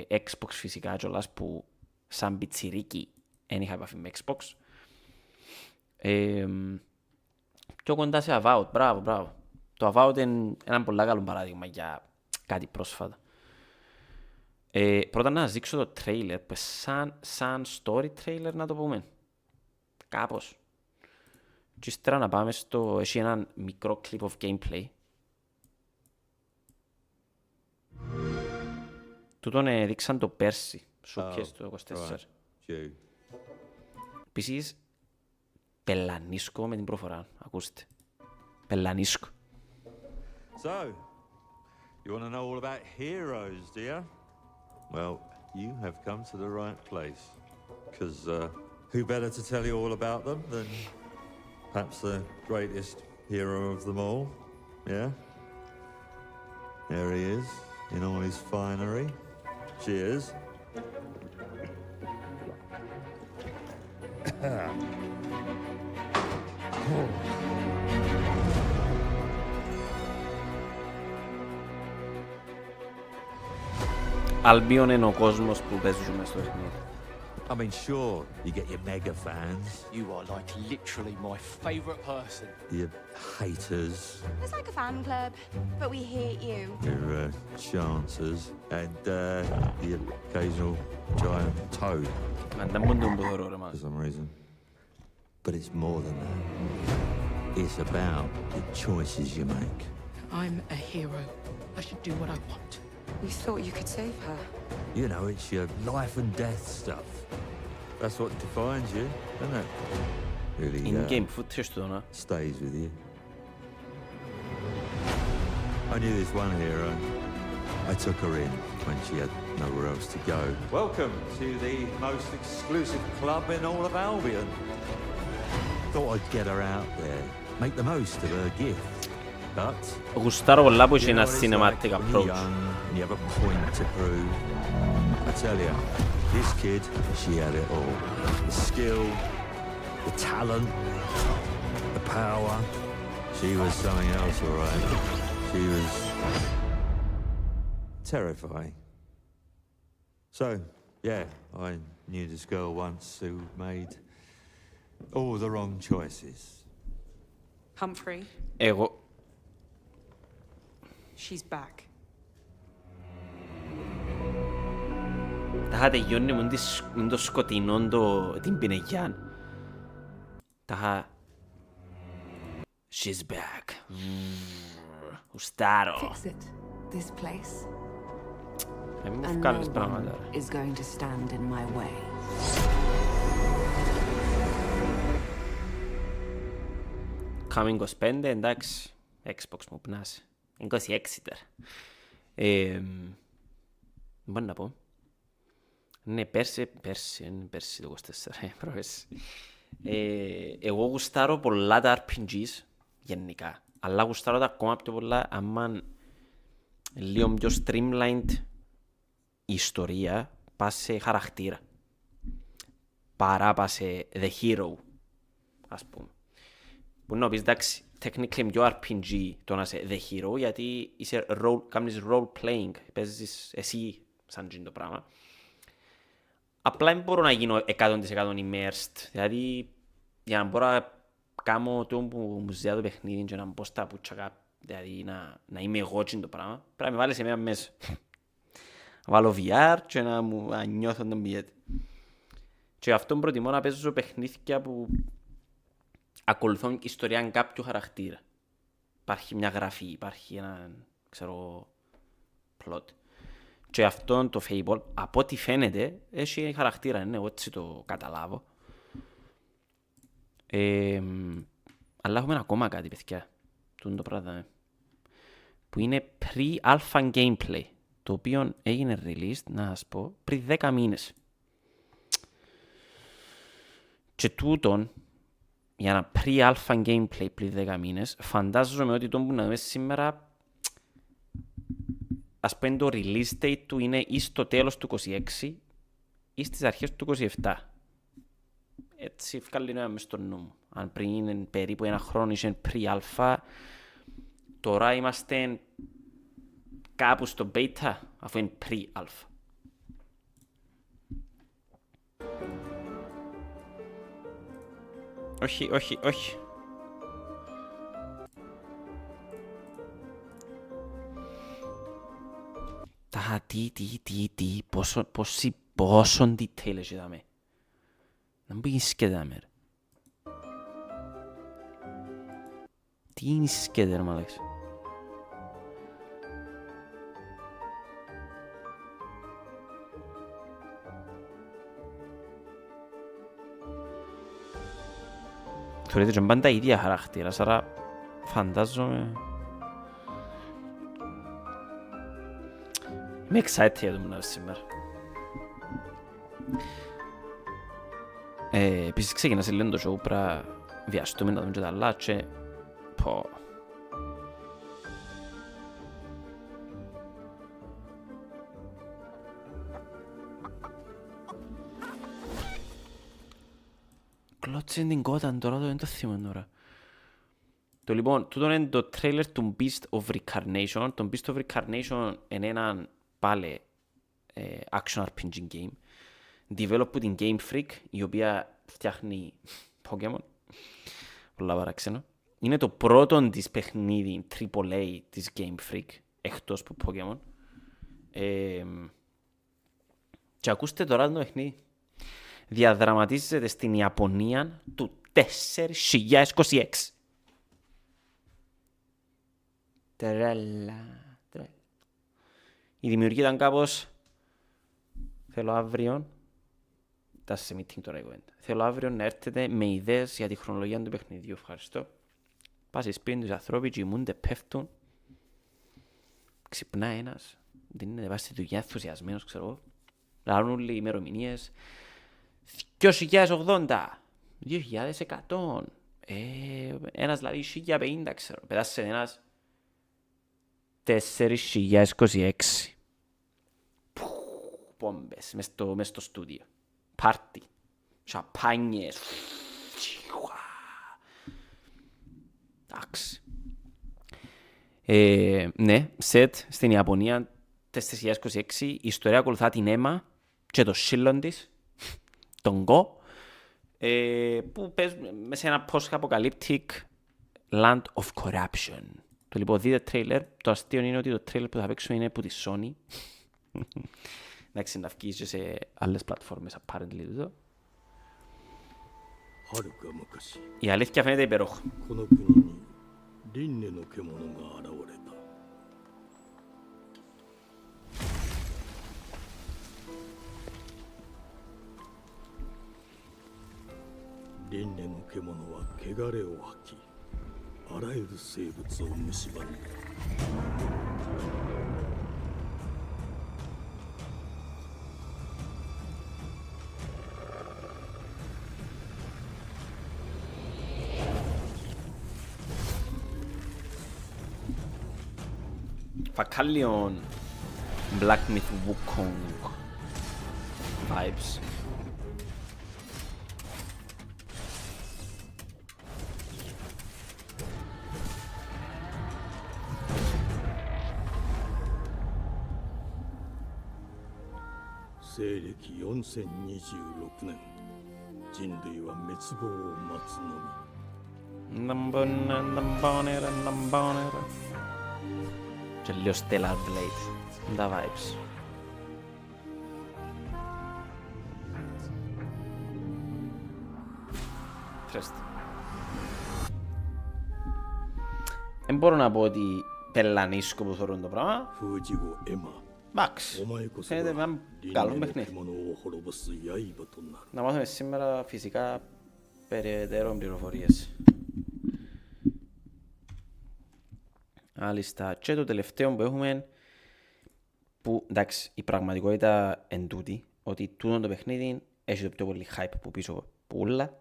Xbox φυσικά κιόλας που σαν πιτσιρίκι δεν είχα επαφή με Xbox. Πιο κοντά σε Avowed. Μπράβο. Το Avowed είναι ένα πολύ καλό παράδειγμα για κάτι πρόσφατα. Πρώτα να σας δείξω το trailer, που σαν story trailer να το πούμε. Κάπως. Και ύστερα να πάμε στο... Έχει ένα μικρό clip of gameplay. Τούτον δείξαν το πέρσι, σούπιες το 24. Επίσης, πελανίσκο με την προφορά, ακούστε. Πελανίσκο. So, you want to know all about heroes, do you? Well, you have come to the right place. Because who better to tell you all about them than perhaps the greatest hero of them all? Yeah? There he is, in all his finery. Cheers. Albion είναι ο κόσμος που παίζουμε στο παιχνίδι. I mean, sure, you get your mega fans, You are like literally my favourite person. your haters, It's like a fan club, but we hate you. your chancers, and the occasional giant toad Αν δεν μπορούν τον ποδορό ρε for μας. some reason. But it's more than that. It's about the choices you make. I'm a hero. I should do what I want. We thought you could save her. You know, it's your life and death stuff. That's what defines you, isn't it? Really In-game footage του να. stays with you. I knew this one hero. I took her in when she had nowhere else to go. Welcome to the most exclusive club in all of Albion. Thought I'd get her out there, make the most of her gift. But Γουστάρω πολλά που είχε you know ένα what it's like cinematic when you're approach. young and you have a point to prove. I tell you, this kid, she had it all. The skill, the talent, the power. She was something else, all right. She was terrifying. So, yeah, I knew this girl once who made all the wrong choices. Humphrey, Εγώ... she's back. Τα είχα τελειώνει με το σκοτεινό την πινεγιάν. Τα είχα... She's back. Γουστάρω. Fix it. This place. Μην μου And βγάλεις no πράγματα one ρε. is going to stand in my way. Coming 25, εντάξει. Xbox μου πνάσει. 26 τώρα. Μπορεί να πω. Ναι, πέρσι το 24, προχές. Εγώ γουστάρω πολλά τα RPGs, γενικά. Αλλά γουστάρω τα ακόμα πιο πολλά, άμα λίγο πιο streamlined η ιστορία, πας σε χαρακτήρα. Παρά πας σε the hero, ας πούμε. Που να πεις, εντάξει, technically πιο RPG το να είσαι the hero, γιατί είσαι κάνεις role playing, παίζεις εσύ σαν το πράγμα. Απλά δεν μπορώ να γίνω 100% immersed, δηλαδή για να μπορώ να κάνω το που μου ζητά το παιχνίδι και να μπω στα πουτσακά, δηλαδή να είμαι εγώ το πράγμα, πρέπει να με βάλεις σε μία μέσα. Να βάλω VR και να νιώθω τον πιέτη. Και αυτό προτιμώ να παίζω παιχνίδια που ακολουθούν ιστορία κάποιου χαρακτήρα. Υπάρχει μια γραφή, υπάρχει ένα, ξέρω, plot. Και αυτό το fable, από ό,τι φαίνεται, έχει χαρακτήρα, ναι, έτσι το καταλάβω. Αλλά έχουμε ακόμα κάτι, παιδιά, το πράγμα, που είναι pre-alpha gameplay, το οποίο έγινε released, να σας πω, πριν 10 μήνες. Και τούτον, για ένα pre-alpha gameplay πριν 10 μήνες, φαντάζομαι ότι το που να δούμε σήμερα, ας πούμε το release date του είναι ή στο τέλος του 26 ή στις αρχές του 27. Έτσι βγάλει νόημα μες στο νου μου. Αν πριν είναι περίπου ένα χρόνο είσαι pre-alpha, τώρα είμαστε κάπου στο beta, αφού είναι pre-alpha. Όχι, όχι, όχι. Τα τι, πόσο detail έχει δάμε. Να μην σκέτε δάμε ρε. Τι είναι σκέτε ρε μαλάξ. Θεωρείτε και πάντα ίδια χαρακτήρας, άρα φαντάζομαι... Είμαι excited για το μου να σήμερα. Επίσης ξεκινά σε λίγο το show, πρα βιαστούμε να δούμε και τα άλλα και πω. Κλώτσε την κόταν τώρα, δεν το θυμάμαι τώρα. Το λοιπόν, τούτο είναι το trailer του Beast of Reincarnation. Το Beast of Reincarnation είναι έναν πάλι action RPG game. Develop από την Game Freak, η οποία φτιάχνει Pokemon. Πολλά παράξενο. Είναι το πρώτο της παιχνίδι AAA της Game Freak, εκτός από Pokemon. Και ακούστε τώρα το παιχνίδι. Διαδραματίζεται στην Ιαπωνία του 2026. Τρέλα. Η δημιουργία ήταν κάπως... Θέλω αύριο... Τα σε meeting τώρα η κουβέντα. Θέλω αύριο να έρθετε με ιδέες για τη χρονολογία του παιχνιδιού. Ευχαριστώ. Πας σπίτι τους ανθρώποι, κοιμούνται, πέφτουν. Ξυπνά ένας. Δίνεται βάση στη δουλειά, ενθουσιασμένος, ξέρω εγώ. Λάρουν όλοι οι ημερομηνίες. 2080. 2100. Ένας δηλαδή 1050, ξέρω. Πετάσσε ένας 4026. Πόμπες μες στο στούντιο. Πάρτι. Σαπάνιες. Εντάξει. Ναι, σετ στην Ιαπωνία 4026. Η ιστορία ακολουθά την Έμα και το σύλλον της, τον Go, που παίζουν μέσα σε ένα post-apocalyptic land of corruption. Το λοιπόν δείτε τρέιλερ. Το αστείο είναι ότι το τρέιλερ που θα παίξω είναι από τη Sony. Εντάξει, να βγει και σε άλλες πλατφόρμες apparently εδώ. Η αλήθεια φαίνεται υπερόχα. Φακάλιον Black Myth Wukong vibes. Και λίγο Stellar Blade. Τα vibes. Τρέστε. Δεν μπορώ να πω ότι πελανίσκω που θεωρούν το πράγμα. Εντάξει. Φαίνεται ένα καλό παιχνίδι. Να μάθουμε σήμερα φυσικά περαιτέρω πληροφορίες. Άλιστα. Και το τελευταίο που έχουμε, που εντάξει, η πραγματικότητα εν τούτη, ότι τούτο το παιχνίδι έχει το πιο πολύ hype που πίσω που όλα.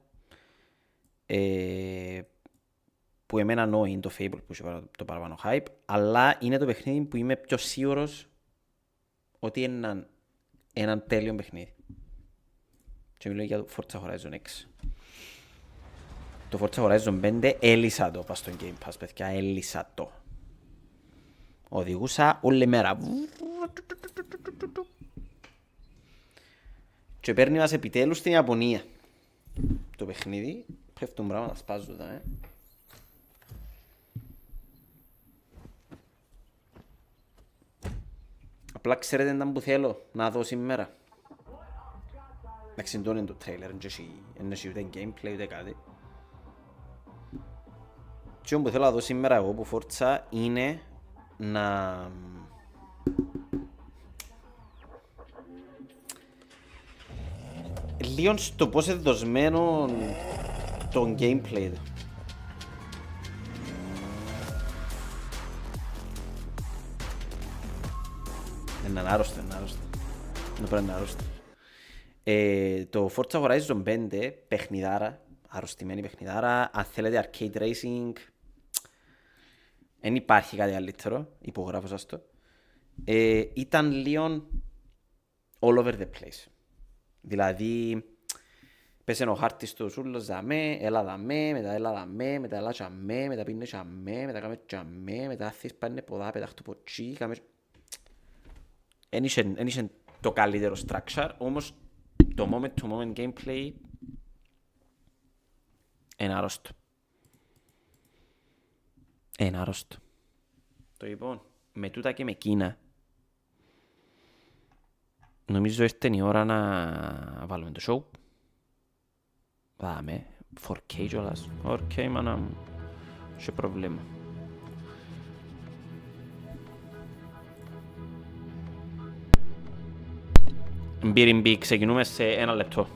Που εμένα νόη είναι το fable που έχει το παραπάνω hype, αλλά είναι το παιχνίδι που είμαι πιο σίγουρος ότι είναι έναν τέλειο παιχνίδι. Και μιλώ για το Forza Horizon 6. Το Forza Horizon 5 έλυσα το πας στο Game Pass, παιδιά, έλυσα το. Οδηγούσα όλη μέρα. Και παίρνει μας επιτέλους στην Ιαπωνία. Το παιχνίδι, πέφτουν πράγματα, σπάζουν τα, Απλά ξέρετε ήταν που θέλω να δω σήμερα. Εντάξει, είναι το τρέιλερ, δεν έχει ούτε gameplay ούτε κάτι. Και που θέλω να δω σήμερα εγώ που Forza είναι να... λίγο στο πώς είναι δοσμένο το gameplay. Είναι άρρωστο, είναι άρρωστο. Είναι πρέπει να είναι άρρωστο. Το Forza Horizon 5, παιχνιδάρα, αρρωστημένη παιχνιδάρα, αν θέλετε arcade racing, δεν υπάρχει κάτι καλύτερο, υπογράφω σας το. Ήταν λίγο all over the place. Δηλαδή, πέσαι ο χάρτης του σούλος δαμέ, έλα δαμέ, μετά έλα δαμέ, μετά έλα τσαμέ, μετά πίνε τσαμέ, μετά κάμε τσαμέ, μετά θείς πάνε ποδά, πετάχτου ποτσί, κάμε... Εν είχε το καλύτερο structure, όμως το moment-to-moment gameplay είναι άρρωστο. Είναι άρρωστο. Το λοιπόν, με τούτα και με εκείνα, νομίζω ήρθε η ώρα να βάλουμε το show. Δάμε, 4K κιόλας. 4K, μάνα μου. Σε πρόβλημα. Μπίριμπι, ξεκινούμε σε 1 λεπτό.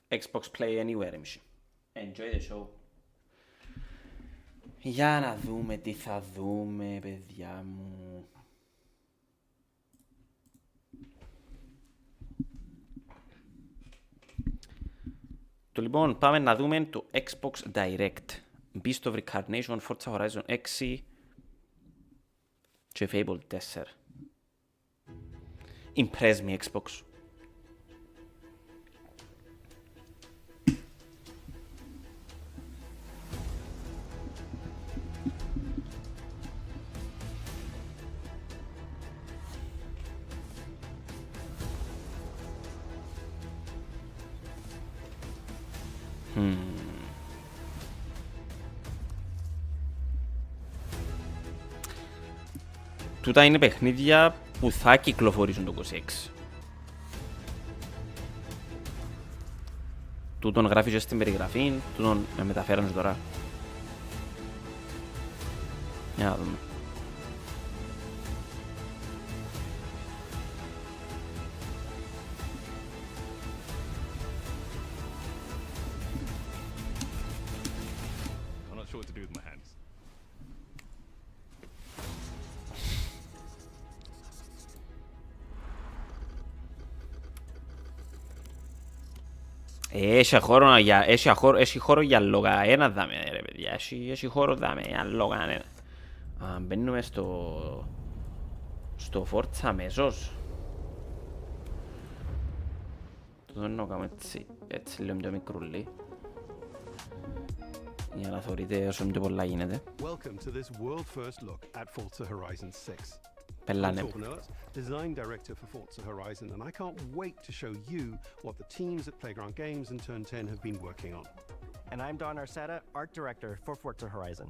Xbox Play Anywhere, εμείς. Enjoy the show. Για να δούμε τι θα δούμε, παιδιά μου. Το λοιπόν, πάμε να δούμε το Xbox Direct. Beast of Reincarnation, Forza Horizon 6 και Fable 4. Impress me, Xbox. Τούτα είναι παιχνίδια που θα κυκλοφορήσουν το 26. Τούτον γράφει και στην περιγραφή, τούτον με μεταφέρανε τώρα. Για να δούμε. Έχει χώρο για λόγα ένα δάμε ρε παιδιά, έχει χώρο δάμε για λόγα ένα. Μπαίνουμε στο Forza αμέσως. Το να κάνουμε έτσι λίγο πιο μικρούλι. Για να θεωρείτε όσο πιο πολλά γίνεται. Welcome to this world-first look at Forza Horizon 6. Πελάνε. I'm Torben Ert, design director for Forza Horizon, and I can't wait to show you what the teams at Playground Games and Turn 10 have been working on. And I'm Don Arceta, art director for Forza Horizon.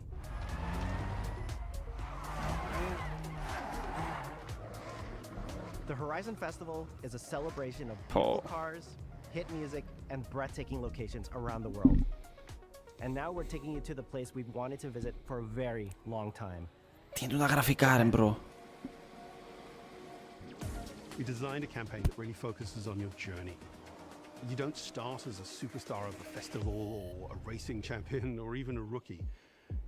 The Horizon Festival is a celebration of beautiful cars, hit music, and breathtaking locations around the world. And now we're taking you to the place we've wanted to visit for a very long time. Τι είναι τα γραφικά, ρε bro. We designed a campaign that really focuses on your journey. You don't start as a superstar of the festival or a racing champion or even a rookie.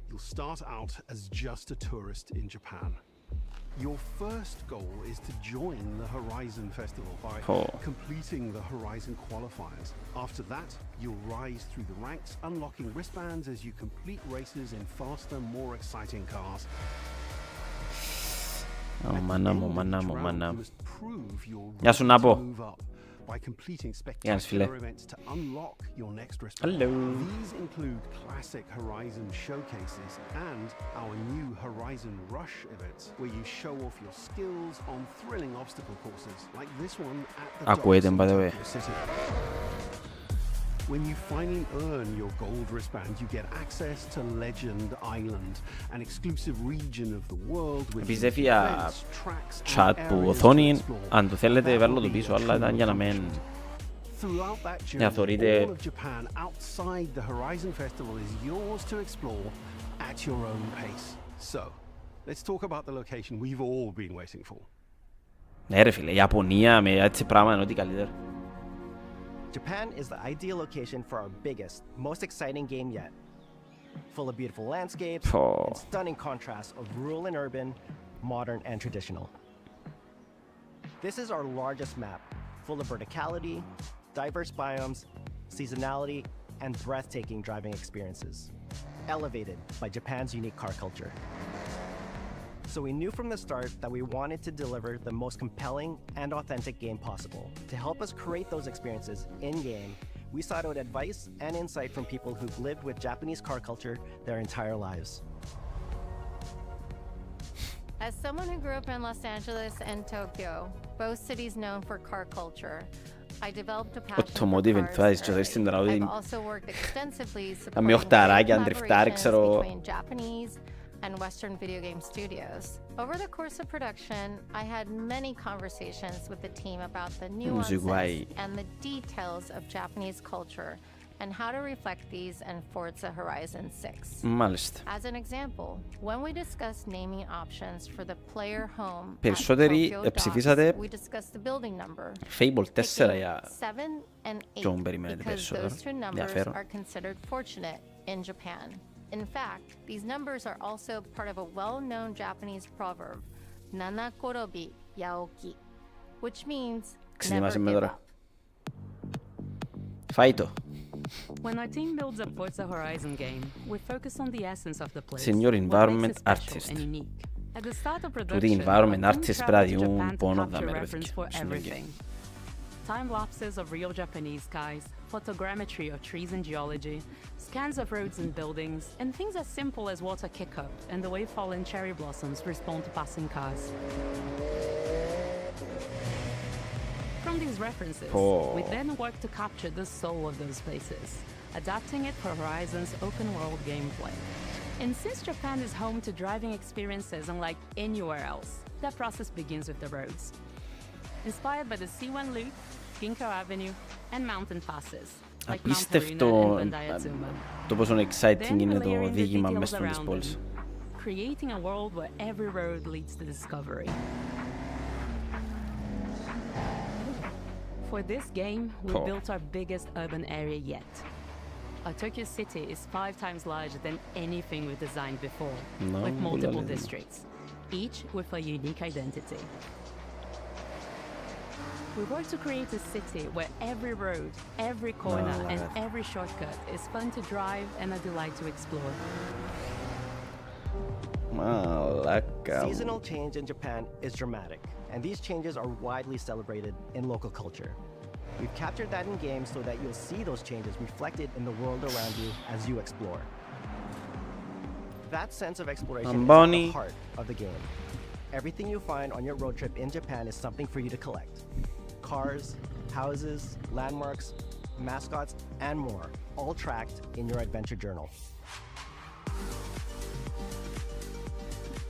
You'll start out as just a tourist in Japan. Your first goal is to join the Horizon Festival by completing the Horizon qualifiers. After that, you'll rise through the ranks, unlocking wristbands as you complete races in faster, more exciting cars. Μάνα μου. Γεια σου να πω. By completing spectacular events to unlock your next wristband. Hello. These include classic Horizon showcases and our new Horizon Rush events, where you show off your skills on thrilling obstacle courses, like this one at the Ακούετε, by the way. City. When you finally earn your gold wristband, you get access to Legend Island, an exclusive region of the world with Επιστρέφει για chat που οθόνη, αν το θέλετε βάλω το πίσω, αλλά ήταν για να μην... Throughout that journey, Για θεωρείτε... all of Japan outside the Horizon Festival is yours to explore at your own pace. So, let's talk about the location we've all been waiting for. Ναι ρε φίλε, η Ιαπωνία με έτσι πράγμα είναι ό,τι καλύτερο. Japan is the ideal location for our biggest, most exciting game yet. Full of beautiful landscapes and stunning contrasts of rural and urban, modern and traditional. This is our largest map, full of verticality, diverse biomes, seasonality, and breathtaking driving experiences, elevated by Japan's unique car culture. So we knew from the start that we wanted to deliver the most compelling and authentic game possible. To help us create those experiences in-game, we sought out advice and insight from people who've lived with Japanese car culture their entire lives. As someone who grew up in Los Angeles and Tokyo, both cities known for car culture, I developed a passion for cars early. I've also worked extensively supporting collaborations between Japanese and Western video game studios. Over the course of production, I had many conversations with the team about the nuances and the details of Japanese culture and how to reflect these in Forza Horizon 6. Μάλιστα. As an example, when we discussed naming options for the player home at Περισσότεροι Tokyo ψηφίσατε Docks, we discussed the building number. Fable 4 για 7 and 8 John περιμένετε because περισσότερο. those two numbers are considered fortunate in Japan. In fact, these numbers are also part of a well-known Japanese proverb, Nanakorobi Yaoki, which means never give up. Φάιτο. When our team builds a Forza Horizon game, we focus on the essence of the place. Senior environment artist. At the start of Του the environment artist πρέπει να διούν πόνο δάμε ρε παιδιά. Time lapses of real Japanese skies, photogrammetry of trees and geology, scans of roads and buildings, and things as simple as water kick-up and the way fallen cherry blossoms respond to passing cars. From these references, we then work to capture the soul of those places, adapting it for Horizon's open-world gameplay. And since Japan is home to driving experiences unlike anywhere else, that process begins with the roads. Inspired by the C1 loop, Ginkgo Avenue, and mountain passes, like Mount Haruna and Bandayazuma. Το πόσο exciting είναι το οδήγημα μες στις πόλεις. Creating a world where every road leads to discovery. For this game, we built our biggest urban area yet. Our Tokyo city is 5 times larger than anything we've designed before, with multiple districts, each with a unique identity. We work to create a city where every road, every corner, and every shortcut is fun to drive and a delight to explore. Seasonal change in Japan is dramatic, and these changes are widely celebrated in local culture. We've captured that in games so that you'll see those changes reflected in the world around you as you explore. That sense of exploration is at the heart of the game. Everything you find on your road trip in Japan is something for you to collect. Cars, houses, landmarks, mascots, and more, all tracked in your adventure journal.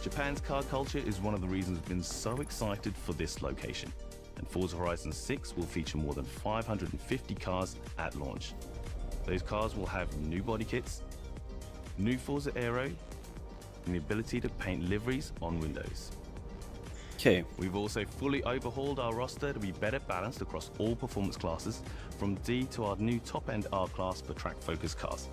Japan's car culture is one of the reasons we've been so excited for this location. And Forza Horizon 6 will feature more than 550 cars at launch. Those cars will have new body kits, new Forza Aero, and the ability to paint liveries on windows. Okay. We've also fully overhauled our roster to be better balanced across all performance classes, from D to our new top-end R-Class for track-focused cars.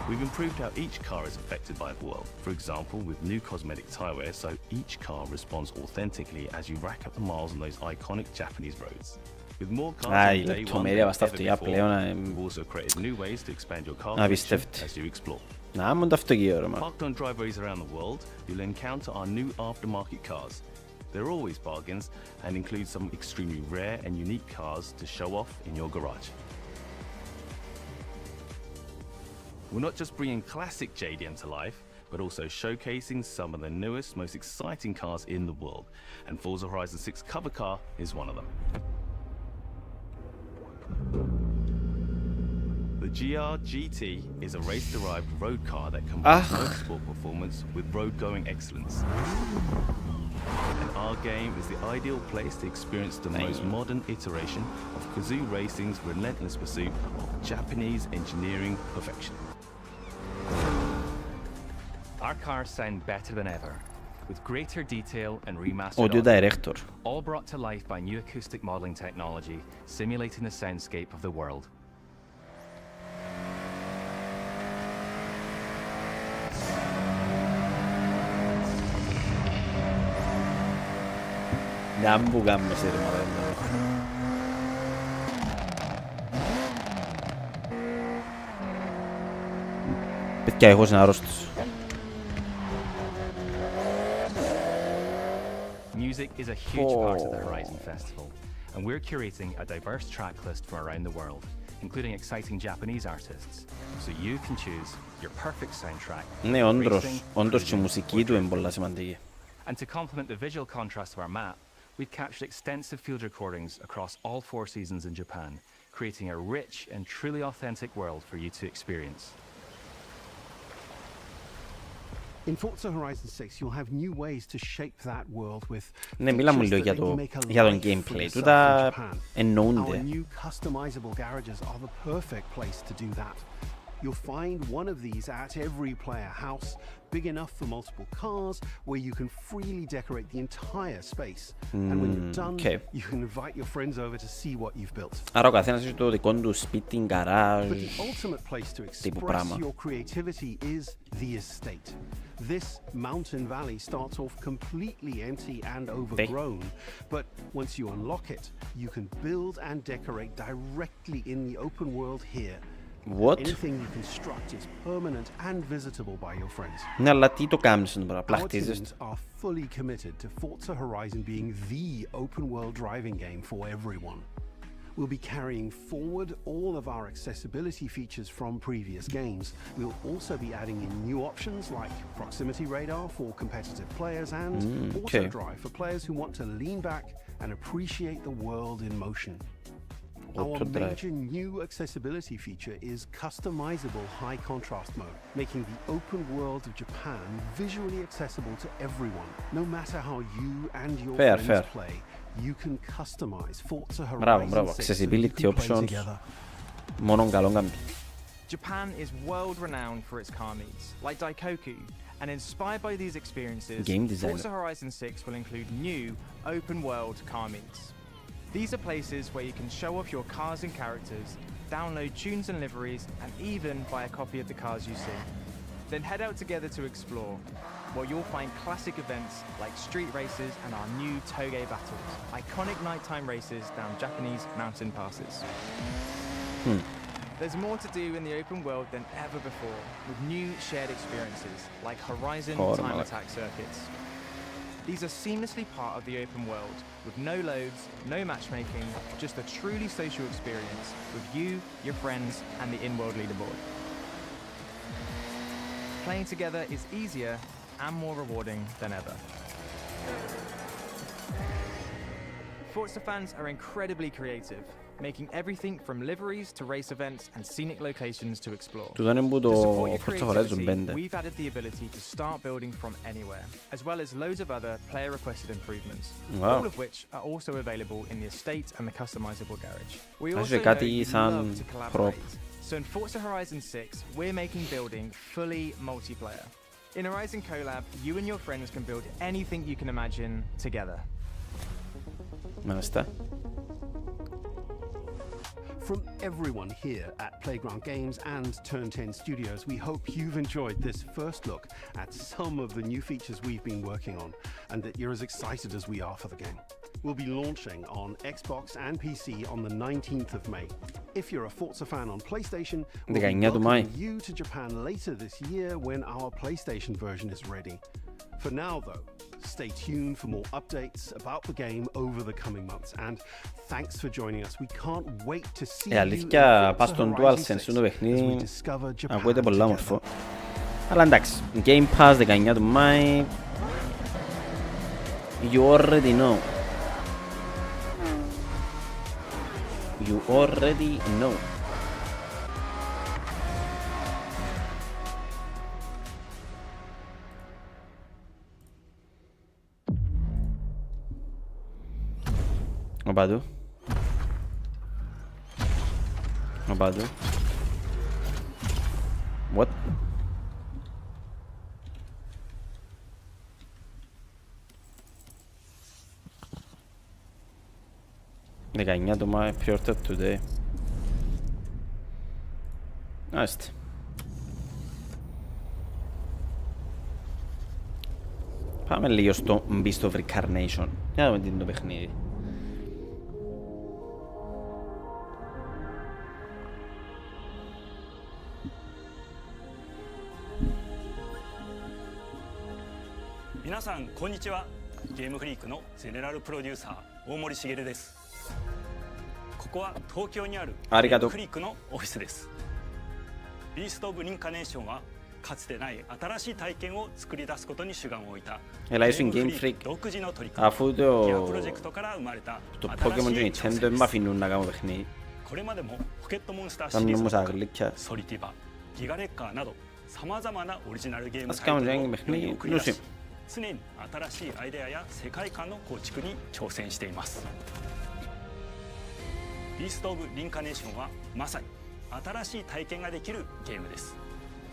We've improved how each car is affected by the world. For example, with new cosmetic tire wear, so each car responds authentically as you rack up the miles on those iconic Japanese roads. With more cars on day one than ever before, we've also created new ways to expand your car collection as you explore. Parked on driveways around the world, you'll encounter our new aftermarket cars. They're always bargains and include some extremely rare and unique cars to show off in your garage. We're not just bringing classic JDM to life, but also showcasing some of the newest, most exciting cars in the world. And Forza Horizon 6 cover car is one of them. The GR GT is a race-derived road car that combines motorsport performance with road-going excellence. And our game is the ideal place to experience the most modern iteration of Kazoo Racing's relentless pursuit of Japanese engineering perfection. Our cars sound better than ever, with greater detail and remastered audio director, all brought to life by new acoustic modeling technology, simulating the soundscape of the world. Παιδιά, εγώ είμαι άρρωστος. Music is a huge part of the Horizon Festival, and we're curating a diverse track list from around the world, including exciting Japanese artists, so you can choose your perfect soundtrack. Ναι, όντως και η μουσική του είναι πολύ σημαντική. And to complement the visual contrast of our map, we've captured extensive field recordings across all 4 seasons in Japan, creating a rich and truly authentic world for you to experience. In Forza Horizon 6, you'll have new ways to shape that world with ναι, μιλάμε λίγο για τον gameplay. Τούτα εννοούνται. Our new customizable garages are the perfect place to do that. You'll find one of these at every player house, big enough for multiple cars, where you can freely decorate the entire space. And when you're done, you can invite your friends over to see what you've built. Άρα ο καθένας έχει το δικό του σπίτι, γκαράζ, But the ultimate place to express your creativity is the estate. This mountain valley starts off completely empty and overgrown, but once you unlock it, you can build and decorate directly in the open world here. What? Anything you construct is permanent and visitable by your friends. Ναι, αλλά τι το κάνεις τώρα, απλά Our χτίζεις. teams are fully committed to Forza Horizon being the open world driving game for everyone. We'll be carrying forward all of our accessibility features from previous games. We'll also be adding in new options like proximity radar for competitive players and auto drive for players who want to lean back and appreciate the world in motion. Our major new accessibility feature is customizable high contrast mode, making the open world of Japan visually accessible to everyone. No matter how you and your friends play, you can customize Forza Horizon 6 accessibility options. Μόνον καλό κάνει. Japan is world-renowned for its car meets, like Daikoku, and inspired by these experiences, Forza Horizon 6 will include new open-world car meets. These are places where you can show off your cars and characters, download tunes and liveries, and even buy a copy of the cars you see. Then head out together to explore, where you'll find classic events like street races and our new Toge battles, iconic nighttime races down Japanese mountain passes. There's more to do in the open world than ever before, with new shared experiences like Horizon time attack circuits. These are seamlessly part of the open world, with no loads, no matchmaking, just a truly social experience with you, your friends, and the in-world leaderboard. Playing together is easier and more rewarding than ever. Forza fans are incredibly creative, making everything from liveries to race events and scenic locations to explore. Του δίνουν που το Forza Horizon 5. We've added the ability to start building from anywhere, as well as loads of other player-requested improvements, all of which are also available in the estate and the customizable garage. We also know you love to collaborate, so in Forza Horizon 6, we're making building fully multiplayer. In Horizon Collab, you and your friends can build anything you can imagine together. Μάλιστα. From everyone here at Playground Games and Turn 10 Studios, we hope you've enjoyed this first look at some of the new features we've been working on, and that you're as excited as we are for the game. We'll be launching on Xbox and PC on the 19th of May. If you're a Forza fan on PlayStation, we'll be welcoming you to Japan later this year when our PlayStation version is ready. For now, though, stay tuned for more updates about the game over the coming months, and thanks for joining us. We can't wait to see you αλήθεια, πας στον DualSense το παιχνίδι, ακούγεται πολλά όμορφο. Αλλά εντάξει, Game Pass 19 του Μάη. You already know. You already know. Οπαδού. Οπαδού. What? Δεκαεννιά το Μάη, pre-order today. Άστε. Πάμε λίγο στο Beast of Reincarnation. Για να δούμε τι είναι το παιχνίδι.皆さんこんにちは。ゲームフリークのゼネラルプロデューサー大森茂です。ここは東京にあるゲームフリークのオフィスです。ビースト・オブ・リンカネーションはかつてない新しい体験を作り出すことに主眼を置いたゲームフリーク独自の取り組みギアプロジェクトから生まれた新しい挑戦です。これまでもポケットモンスターシリーズのソリティバ、ギガレッカーなどさまざまなオリジナルゲームタイトルを世に送り出し、常に新しいアイデアや世界観の構築に挑戦しています。ビースト・オブ・リンカネーションはまさに新しい体験ができるゲームです。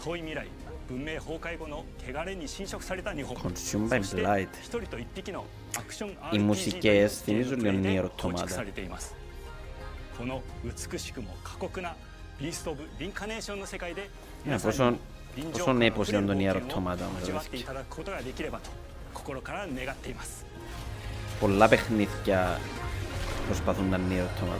遠い未来、文明崩壊後の汚れに侵食された日本、そして一人と一匹のアクション RPG というゲームプレイで構築されています。この美しくも過酷なビースト・オブ・リンカネーションの世界で皆さんに臨場感あふれる冒険を味わっていただくことができればと心から願っています。Πολλά παιχνίδια προσπαθούν να Nier Automata.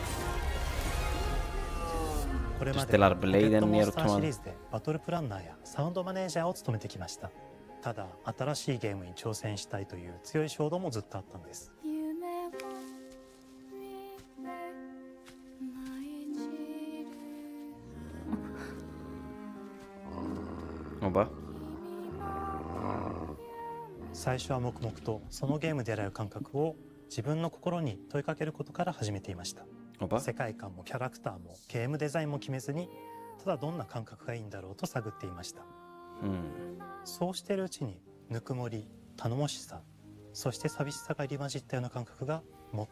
これまで Stellar ポケッ Blade ト and モ Nier ンスターシリ Automata. ーズでバトルプランナーやサウンドマネージャーを務めてきました。ただ新しいゲームに挑戦したいという強い衝動もずっとあったんです。Οπα. 最初は黙々とそのゲームである感覚を自分の心に問いかけることから始めていました。世界観もキャラクターもゲームデザインも決めずに、ただどんな感覚がいいんだろうと探っていました。そうしているうちにぬくもり、頼もしさ、そして寂しさが入り混じったような感覚が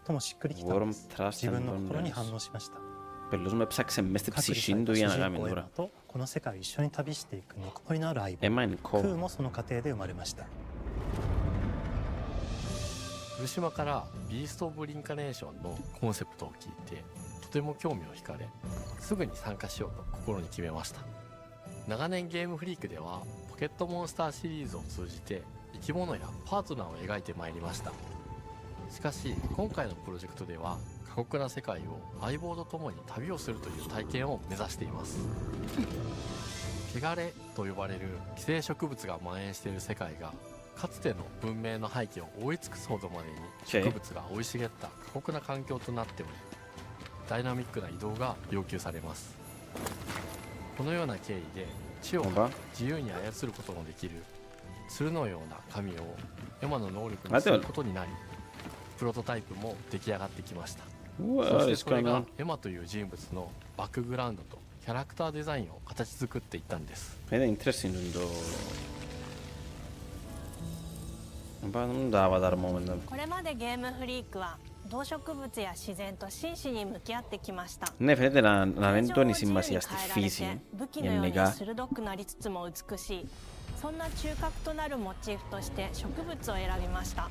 最もしっくりきたんです。自分の心に反応しました。Πελούς με έψαξε μες στην ψυχή του για να κάνει τώρα. この世界を一緒に旅していくぬくもりのある相棒、クーもその過程で生まれました。古島からビースト・オブ・リンカネーションのコンセプトを聞いてとても興味を惹かれ、すぐに参加しようと心に決めました。長年ゲームフリークではポケットモンスターシリーズを通じて生き物やパートナーを描いてまいりました。しかし今回のプロジェクトでは過酷な世界を相棒と共に旅をするという体験を目指しています。汚れと呼ばれる寄生植物が蔓延している世界がかつての文明の背景を覆い尽くすほどまでに植物が生い茂った過酷な環境となっており、ダイナミックな移動が要求されます。このような経緯で地を自由に操ることのできる鶴のような神をエマの能力にすることになり、プロトタイプも出来上がってきました。そしてそれがエマという人物のバックグラウンドとキャラクターデザインを形作っていったんです。これまでゲームフリークは動植物や自然と真摯に向き合ってきました。Ναι, φαίνεται να μην τονεί σημασία στη φύση. 武器のように鋭くなりつつも美しい、そんな中核となるモチーフとして植物を選びました。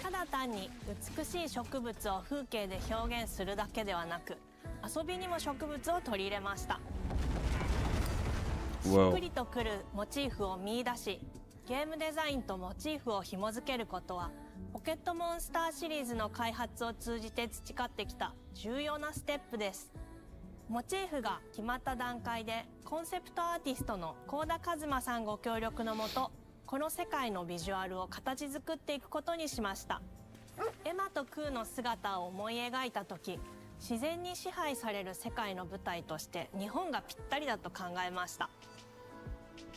ただ単に美しい植物を風景で表現するだけではなく、遊びにも植物を取り入れました。しっくりとくるモチーフを見出し、ゲームデザインとモチーフを紐付けることはポケットモンスターシリーズの開発を通じて培ってきた重要なステップです。モチーフが決まった段階でコンセプトアーティストの幸田一馬さんご協力のもと、この世界のビジュアルを形作っていくことにしました。エマとクーの姿を思い描いた時、自然に支配される世界の舞台として日本がぴったりだと考えました。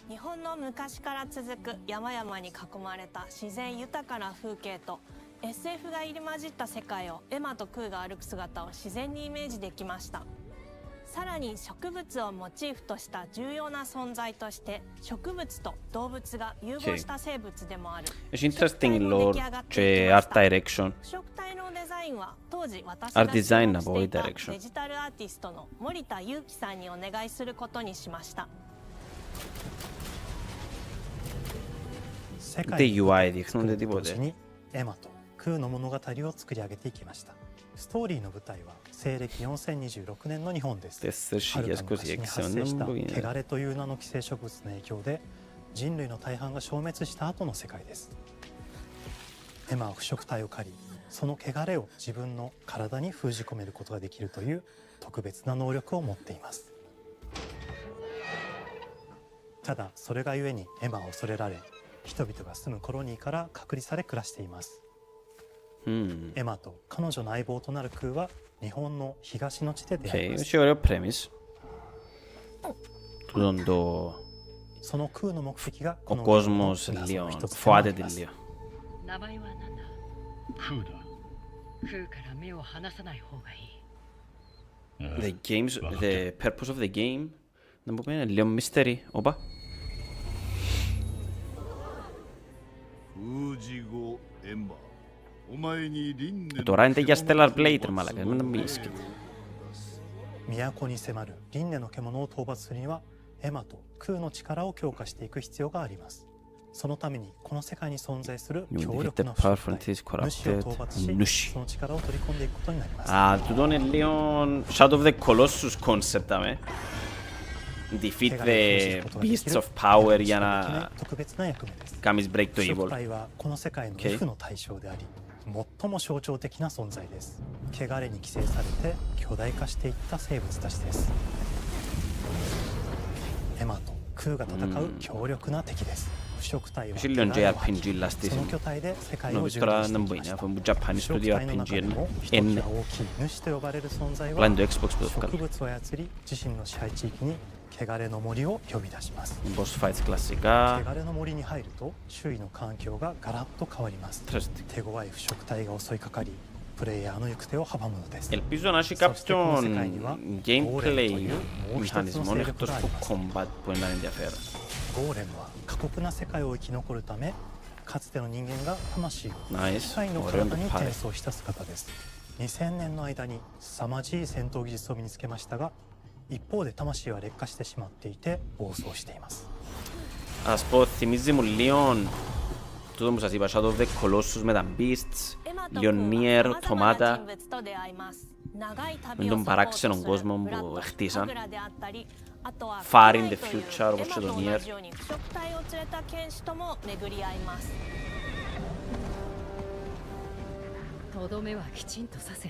日本の昔から続く山々に囲まれた自然豊かな風景と SF が入り混じった世界をエマとクーが歩く姿を自然にイメージできました。さらに植物をモチーフとした重要な存在として植物と動物が融合した生物でもある。It's interesting lore και art direction. 食体のデザインは当時私が指導していたデジタルアーティストの森田裕樹さんにお願いすることにしました。世界の同時にエマとクーの物語を作り上げていきました。ストーリーの舞台は西暦4026年の日本です。はるか昔に発生した汚れという名の寄生植物の影響で人類の大半が消滅した後の世界です。エマは腐食体を狩り、その汚れを自分の体に封じ込めることができるという特別な能力を持っています。ただそれがゆえにエマは恐れられ、人々が住むコロニーから隔離され暮らしています。エマと彼女の相棒となるクーは日本の東の地で出会います。そのクーの目的がこの一つの一つであります。名前は何だ？クーだ。クーから目を離さない方がいい。 The purpose of the game, να πούμε είναι λίγο mystery. Όπα. Τώρα είναι για Stellar Blade, μαλάκα, μην τα μπεις. 都に迫る輪廻の獣を討伐するにはエマとクーの力を強化していく必要があります。そのためにこの世界に存在する強力な腐食体主を討伐し、その力を取り込んでいくことになります。τούτο είναι λίγο Shadow of the Colossus concept, Defeat the beasts of power για να κάνεις break το evil. 腐食体はこの世界の負の対象であり、最も象徴的な存在です。汚れに寄生されて巨大化していった生物たちです。エマとクーが戦う強力な敵です。腐食体はその巨体で世界を縦断していきました。腐食体の中でもひときわ大きい主と呼ばれる存在は植物を操り自身の支配地域に汚れの森を呼び出します。汚れの森に入ると周囲の環境がガラッと変わります。手強い腐食体が襲いかかり、プレイヤーの行く手を阻むのです。 Ελπίζω να έχει κάποιον gameplay μηχανισμό εκτός του combat που είναι ενδιαφέρον. ゴーレムは過酷な世界を生き残るため、かつての人間が魂を機械の体に転送した姿です。2000年の間に凄まじい戦闘技術を身につけましたが、一方で魂は劣化してしまっていて暴走しています。Ας πω, θυμίζει μου λίγο τούτο που σας είπα, Shadow of the Colossus με τα Beasts, λίγο Nier, Automata, με τον παράξενο κόσμο που χτίσαν, Far in the Future, όπως και το Nier. とどめはきちんとさせ。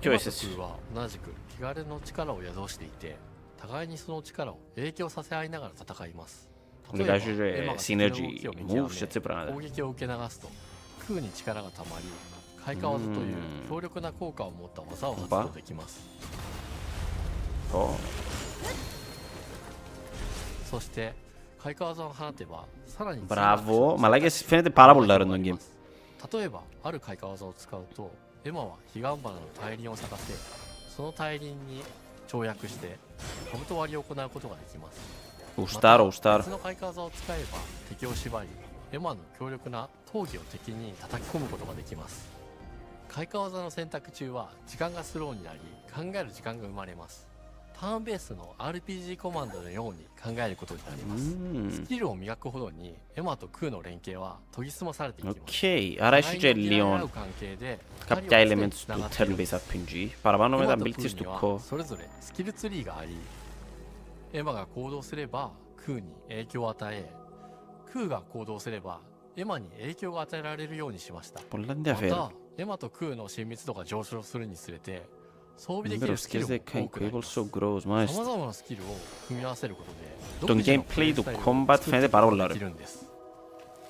今日ですは同じく汚れの力を宿していて、互いにその力を影響させ合いながら戦います。例えばエマが敵の動きを見極め攻撃を受け流すと空に力がたまり開花技という強力な効果を持った技を発動できます。そして開花技を放てばさらにΜπράβο, μαλάκες, φαίνεται πάρα πολύ ωραίο το game. 例えばある開花技を使うとエマは彼岸花の大輪を咲かせその大輪に跳躍して兜割りを行うことができます。別の開花技を使えば敵を縛りエマの強力な闘技を敵に叩き込むことができます。開花技の選択中は時間がスローになり考える時間が生まれます。ターンベースの RPG コマンドのように考えることになります。スキルを磨くほどにエマと空の連携は研ぎ澄まされていきます。Ok, άρα έχει και λίγο κάποια elements του turn-based RPG. Παραπάνω με τα abilities του co. それぞれスキルツリーがあり、エマが行動すれば空に影響を与え、空が行動すればエマに影響が与えられるようにしました。また、エマと空の親密度が上昇するにつれて、装備できるスキルも多くなります。様々なスキルを組み合わせることで、Το gameplay του combat φαίνεται πάρα πολύ ωραίο.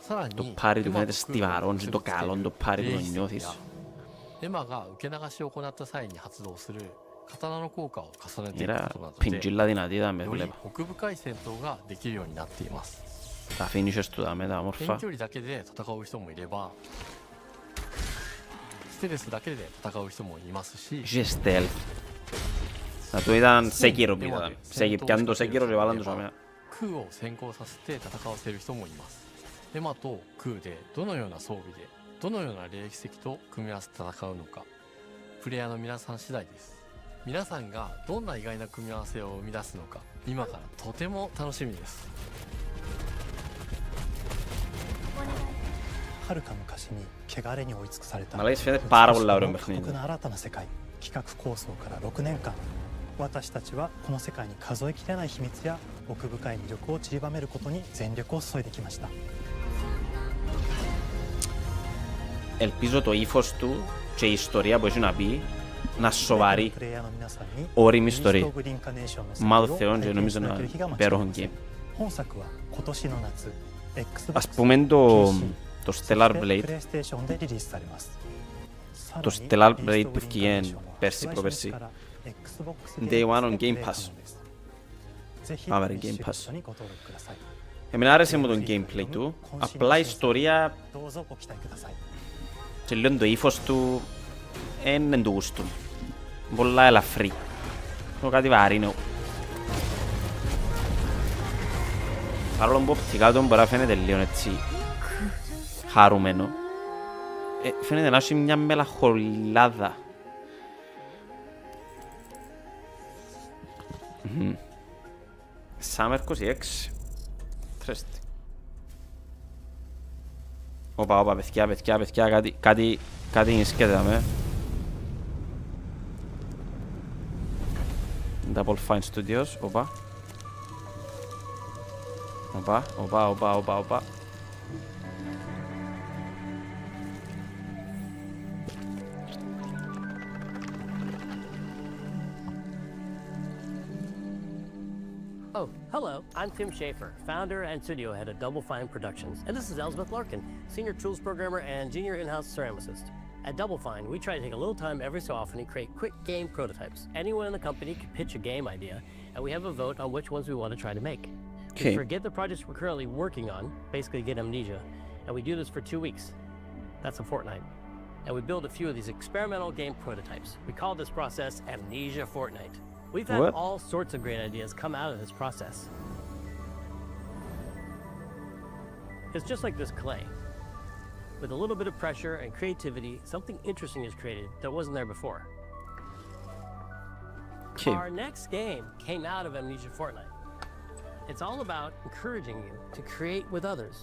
さらに、το πάρει του φαίνεται στιβαρό, το καλό, το πάρει του το νιώθεις. エマが受け流しを行った際に発動する刀の効果を重ねていくことなどで、より奥深い戦闘ができるようになっています。Τα finishes του δάμε, τα όμορφα. 遠距離だけで戦う人もいれば、ステルスだけで戦う人もいますし、stealth. Αυτό ήταν Sekiro που είδαμε. Πιάνε το Sekiro και βάλαν το σαμέα. 空を先行させて戦わせる人もいます。エマと空でどのような装備でどのような霊奇跡と組み合わせて戦うのか、プレイヤーの皆さん次第です。皆さんがどんな意外な組み合わせを生み出すのか、今からとても楽しみです。遥か昔に汚れに追い尽くされた過酷な新たな世界、企画構想から6年間、私たちはこの世界に数えきれない秘密や奥深い魅力を散りばめることに全力を注いできました。Ελπίζω το ύφος του και η ιστορία που έχει να πει να σοβαρή, όριμη ιστορία. Μα το Θεό και νομίζω ένα υπέροχο game. Ας πούμε το Stellar Blade. Το Stellar Blade που βγήκε πέρσι προπέρσι. Day one on Game Pass. Άβερε Game Pass. Εμένα άρεσε μου το gameplay του. Απλά η ιστορία και λίγο το ύφος του είναι του γούστου. Πολλά ελαφρύ. Είναι κάτι βαρύνο. Παρόλο που οπτικά του μπορεί να φαίνεται λίγο έτσι χαρούμενο, φαίνεται να έχει μια μελαγχολάδα. Summer 26. Τρέστη. Όπα, παιδιά, κάτι νησκέται με. Double Fine Studios, όπα. Oh, hello. I'm Tim Schafer, founder and studio head of Double Fine Productions. And this is Elizabeth Larkin, senior tools programmer and junior in-house ceramicist. At Double Fine, we try to take a little time every so often and create quick game prototypes. Anyone in the company can pitch a game idea, and we have a vote on which ones we want to try to make. Okay. We forget the projects we're currently working on, basically get amnesia, and we do this for 2 weeks. That's a fortnight. And we build a few of these experimental game prototypes. We call this process Amnesia Fortnight. We've had all sorts of great ideas come out of this process. It's just like this clay. With a little bit of pressure and creativity, something interesting is created that wasn't there before. Okay. Our next game came out of Amnesia Fortnight. It's all about encouraging you to create with others,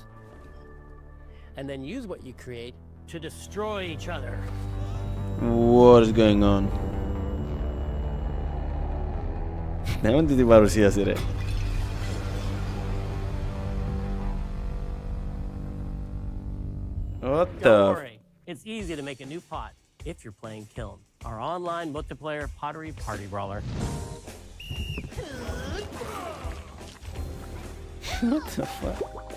and then use what you create to destroy each other. What is going on? Δεν είναι την παρουσίαση, ρε. What the? Don't worry, it's easy to make a new pot if you're playing Kiln, our online multiplayer pottery party brawler. What the fuck?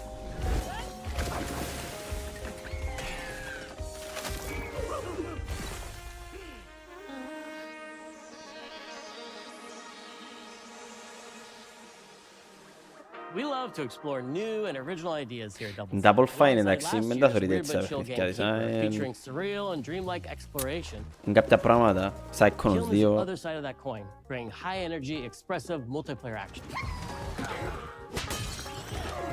We love to explore new and original ideas here at Double Fine, εντάξει, Alongside μην last τα year's θεωρείτε Weird έτσι But τα Chill παιχνίδια της. Gamekeeper, featuring surreal and dreamlike exploration. Είναι κάποια πράγματα, Psychonauts Chill is the 2. other side of that coin, bringing high energy, expressive multiplayer action.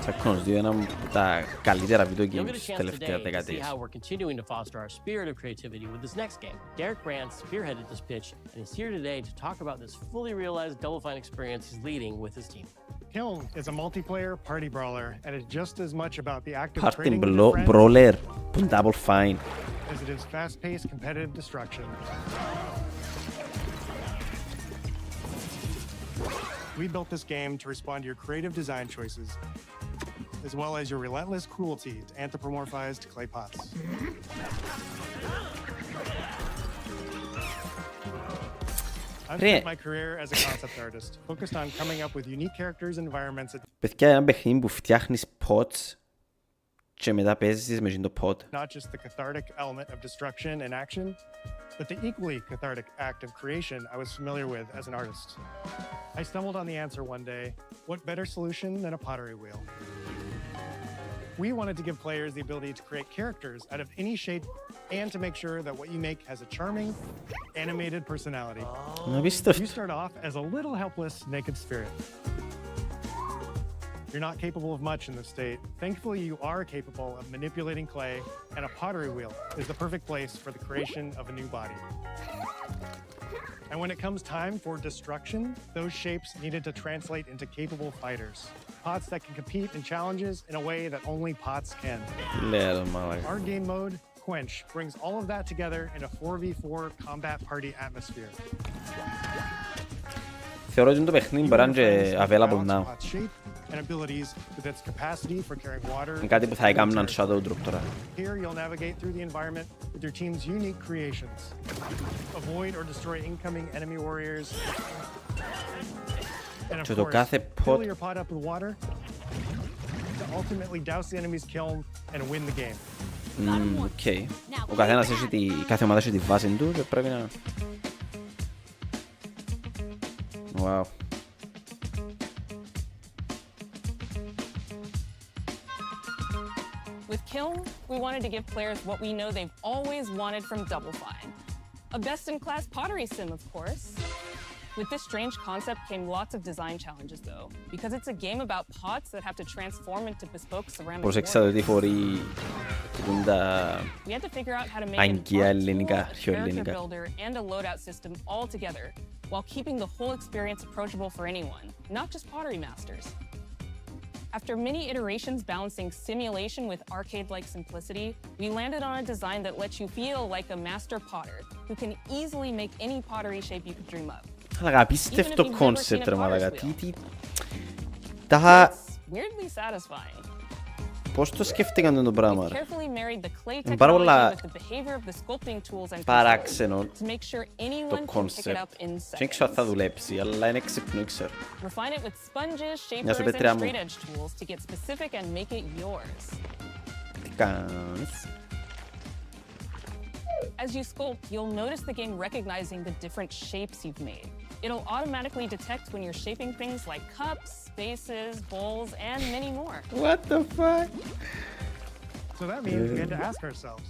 Psychonauts 2 είναι ένα από τα καλύτερα video You'll games get a της chance τελευταίας today to see δεκαετίας. how we're continuing to foster our spirit of creativity with this next game. Derek Brandt spearheaded this pitch, and he's here today to talk about this fully realized Double Fine experience he's leading with his team. Kiln is a multiplayer party brawler, and it's just as much about the act of Party trading with your friends brawler, Double Fine. as it is fast-paced competitive destruction. We built this game to respond to your creative design choices, as well as your relentless cruelty to anthropomorphized clay pots. I've spent my career as a concept artist, focused on coming up with unique characters and environments. Παιδιά, ένα παιχνίδι που φτιάχνεις pots και μετά παίζεις με το pot. Not just the cathartic element of destruction and action, but the equally cathartic act of creation I was familiar with as an artist. I stumbled on the answer one day. What better solution than a pottery wheel? We wanted to give players the ability to create characters out of any shape and to make sure that what you make has a charming, animated personality. You start off as a little helpless, naked spirit. You're not capable of much in this state. Thankfully, you are capable of manipulating clay, and a pottery wheel is the perfect place for the creation of a new body. And when it comes time for destruction, those shapes needed to translate into capable fighters. Pots that can compete in challenges in a way that only pots can. Our game mode, Quench, brings all of that together in a 4v4 combat party atmosphere. Θεωρώ ότι το παιχνίδι μπορεί να είναι available now. And abilities with its capacity for carrying water. Είναι κάτι που θα έκαναν Shadow Drop τώρα. Here you'll navigate through the environment with your team's unique creations. Avoid or destroy incoming enemy warriors. And of course, fill your pot up with water to ultimately douse the enemy's kiln and win the game. Οκ. Ο καθένας έχει κάθε ομάδα έχει τη βάση του και πρέπει να... Wow. With Kiln, we wanted to give players what we know they've always wanted from Double Fine. A best-in-class pottery sim, of course. With this strange concept came lots of design challenges, though, because it's a game about pots that have to transform into bespoke ceramic Προσέξτε ότι φορεί We had to figure out how to make an art tool, a character builder, and a loadout system all together, while keeping the whole experience approachable for anyone, not just pottery masters. After many iterations balancing simulation with arcade-like simplicity, we landed on a design that lets you feel like a master potter, who can easily make any pottery shape you could dream of. Αλλά απίστευτο concept, ρε μαλάκα. Weirdly satisfying. Πώς το σκέφτηκαν το πράγμα, ρε. Είναι πάρα πολλά παράξενο το concept. Δεν ξέρω αν θα δουλέψει, αλλά είναι έξυπνο, ξέρω. Μια σου πέτρια μου. Τι κάνεις? As you sculpt, you'll notice the game recognizing the different shapes you've made. It'll automatically detect when you're shaping things like cups, vases, bowls, and many more. What the fuck? So that means we had to ask ourselves,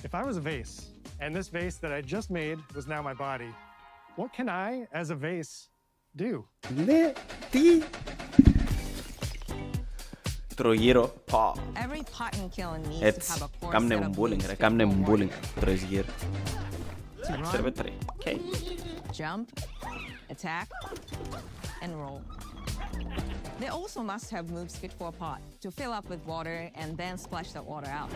if I was a vase, and this vase that I just made was now my body, what can I, as a vase, do? Τρογύρω. Every pot and kiln needs Έτσι. to have a core Κάμνε set μου of μπούλινγκ, moves ρε. fit Κάμνε for μου one. μπούλινγκ. Τρώεις γύρω. To run, Ξερπέτρε. Okay. jump, attack, and roll. They also must have moves fit for a pot to fill up with water and then splash that water out.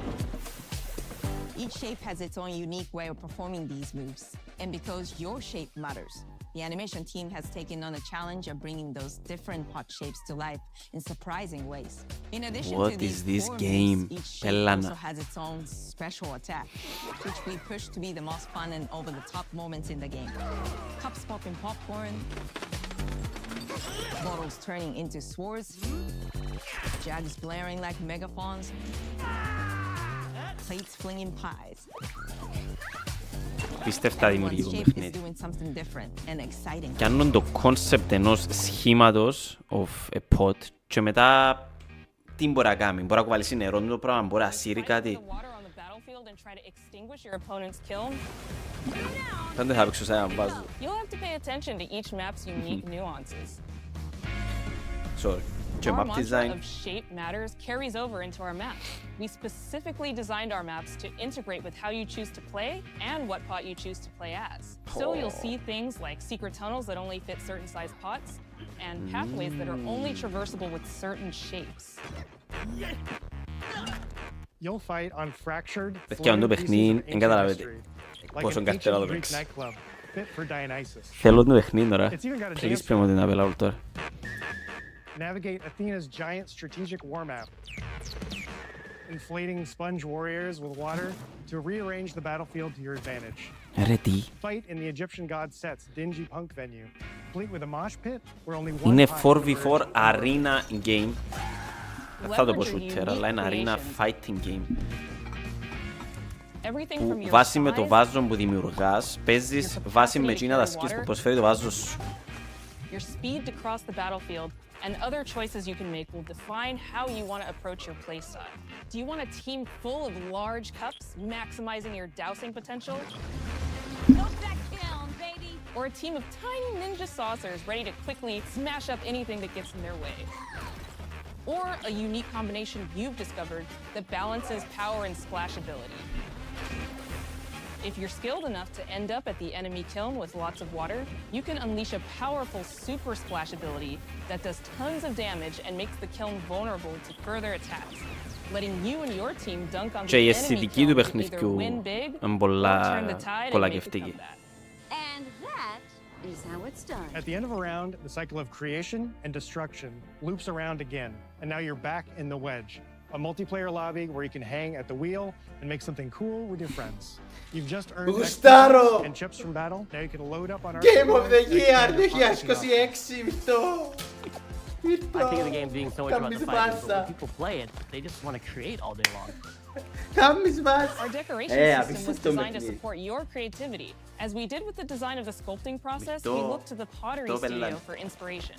Each shape has its own unique way of performing these moves, and because your shape matters, the animation team has taken on a challenge of bringing those different pot shapes to life in surprising ways. In addition What to these is this four game? moves, each shape Πελάνα. also has its own special attack, which we push to be the most fun and over-the-top moments in the game. Cups popping popcorn, bottles turning into swords, Jugs blaring like megaphones, plates flinging pies. Πίστευτα δημιουργικό Everyone's shape is παιχνίδι. doing something different and exciting. Κάνουν το concept ενός σχήματος of a pot και μετά τι μπορεί να κάνει. Μπορεί να κουβαλήσει νερό το πράγμα, μπορεί να σύρει κάτι. Δεν θα παίξω σε έναν βάζο. Sorry. Our mantra of shape matters carries over into our maps. We specifically designed our maps to integrate with how you choose to play and what pot you choose to play as. So you'll see things like secret tunnels that only fit certain size pots and pathways that are only traversable with certain shapes. You'll fight on fractured, Παιδιά, το παιχνίδι δεν καταλαβαίνετε πόσο καρτερά το παίξει. Θέλω το παιχνίδι τώρα. Please πρέπει να την απελάω τώρα. Navigate Athena's giant strategic war map. Inflating sponge warriors with water to rearrange the battlefield to your advantage. Fight in the Egyptian god Set's dingy punk venue, complete with a mosh pit where only one Είναι pot 4v4 arena game. Δεν θα το πω shooter, αλλά είναι arena fighting game. Που βάσει με το βάζο που δημιουργάς, παίζεις βάσει με εκείνα τα skills που προσφέρει το βάζο σου. Your speed to cross the battlefield and other choices you can make will define how you want to approach your playstyle. Do you want a team full of large cups, maximizing your dousing potential? Or a team of tiny ninja saucers ready to quickly smash up anything that gets in their way? Or a unique combination you've discovered that balances power and splashability? If you're skilled enough to end up at the enemy kiln with lots of water, you can unleash a powerful super splash ability that does tons of damage and makes the kiln vulnerable to further attacks, letting you and your team dunk on the enemy kiln to either win big or turn the tide and make a comeback. And that is how it's done. At the end of a round, the cycle of creation and destruction loops around again, and now you're back in the wedge, a multiplayer lobby where you can hang at the wheel and make something cool with your friends. You've just earned XP and chips from battle. Now you can load up on our Game of the Year 2026 αυτό. I think of the game being so much about the fighting, but when people play it, they just want to create all day long. Our decoration system was designed to support your creativity. As we did with the design of the sculpting process, we looked to the pottery studio for inspiration.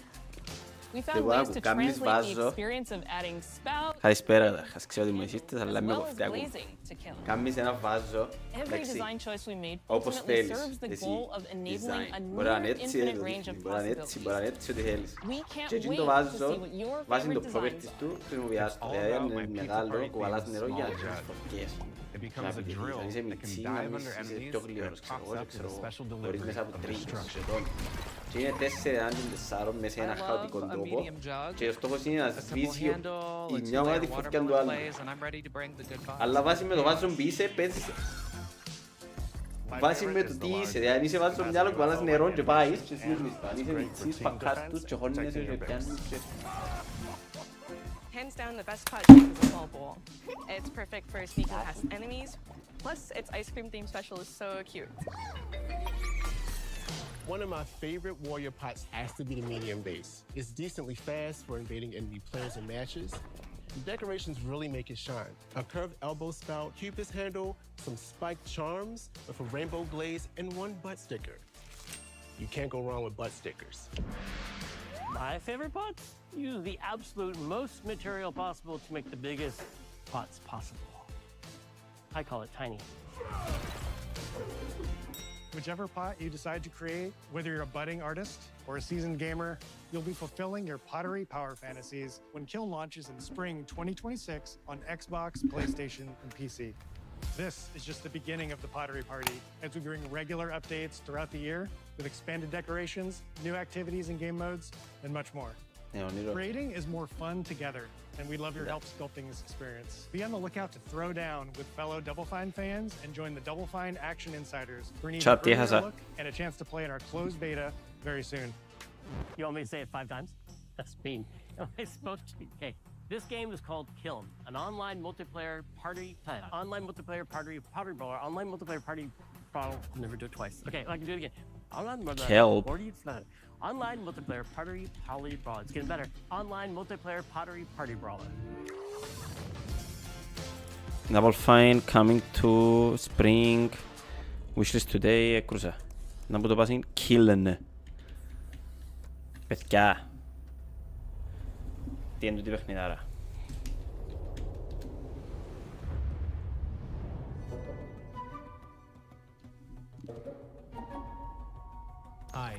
We found ways to translate the experience of adding spout Καλησπέρα, ξέρω ότι μου εσύστες, αλλά as με well as κοφτεί ακόμα. glazing to kiln. Κάμεις ένα βάζο, Every εντάξει, design choice we made όπως ultimately θέλεις, serves the εσύ, goal of enabling a design. Μπορεί να είναι near έτσι, infinite range of μπορεί να είναι έτσι, possibilities. μπορεί να είναι έτσι, ό,τι θέλεις. We can't Και εκείνο wait το to βάζο, see what your βάζει το favorite designs properties του, χρησιμοποιάς το. Δηλαδή αν είναι μεγάλο, κουβαλάς νερό για να κάνεις φωτιές. Να πετύχεις, αν είσαι μητσί, να μην είσαι πιο γλυόρος, ξέρω εγώ, μπορείς μέσα από τρίγους, σχεδόν. Και είναι 4 ενάντιον 4 μέσα σε ένα χαοτικό τόπο και ο στόχος είναι να σβήσει η μια ομάδα τη φωτιά του άλλου. Αλλά βάσει με το βάζο που είσαι, παίζεις βάσει με το τι είσαι, δηλαδή αν είσαι βάζω στο μυαλό και βάλας νερό και πάεις και σβήνεις το. Αν είσαι μητσής, πακάρτους και χώνεσαι και πιάνεις και... Hands down, the best pot shape is a small bowl. It's perfect for sneaking past enemies. Plus, its ice cream theme special is so cute. One of my favorite warrior pots has to be the medium base. It's decently fast for invading enemy players and matches. The decorations really make it shine. A curved elbow spout, cupid's handle, some spiked charms with a rainbow glaze, and one butt sticker. You can't go wrong with butt stickers. My favorite pots use the absolute most material possible to make the biggest pots possible. I call it tiny. Whichever pot you decide to create, whether you're a budding artist or a seasoned gamer, you'll be fulfilling your pottery power fantasies when Kiln launches in spring 2026 on Xbox, PlayStation, and PC. This is just the beginning of the pottery party as we bring regular updates throughout the year with expanded decorations, new activities and game modes, and much more. Creating is more fun together, and we'd love your help sculpting this experience. Be on the lookout to throw down with fellow Double Fine fans and join the Double Fine Action Insiders for an even earlier look and a chance to play in our closed beta very soon. You want me to say it 5 times? That's mean. Am I supposed to? Okay. This game is called Kiln, an online multiplayer pottery brawler, online multiplayer party brawler. I'll never do it twice. Okay, I can do it again. Kelp. Online multiplayer pottery party brawler. It's getting better. Online multiplayer pottery party brawler. Double Fine coming to spring. Wishlist today. Έκρουσα. Να μου το πας είναι killing. Παιδιά. Τι είναι τούτη παιχνιδάρα. Hi,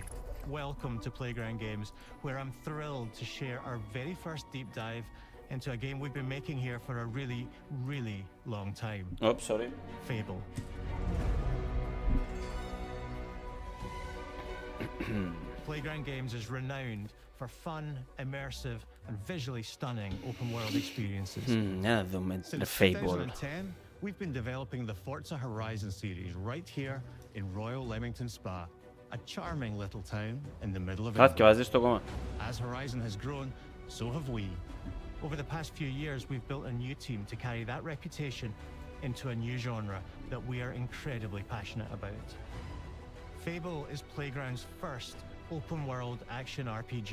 welcome to Playground Games, where I'm thrilled to share our very first deep dive into a game we've been making here for a really, really long time. Oh, sorry. Fable. Playground Games is renowned for fun, immersive, and visually stunning open-world experiences. Since Fable. 2010, we've been developing the Forza Horizon series right here in Royal Leamington Spa, a charming little town in the middle of England. As Horizon has grown, so have we. Over the past few years, we've built a new team to carry that reputation into a new genre that we are incredibly passionate about. Fable is Playground's first open-world action RPG,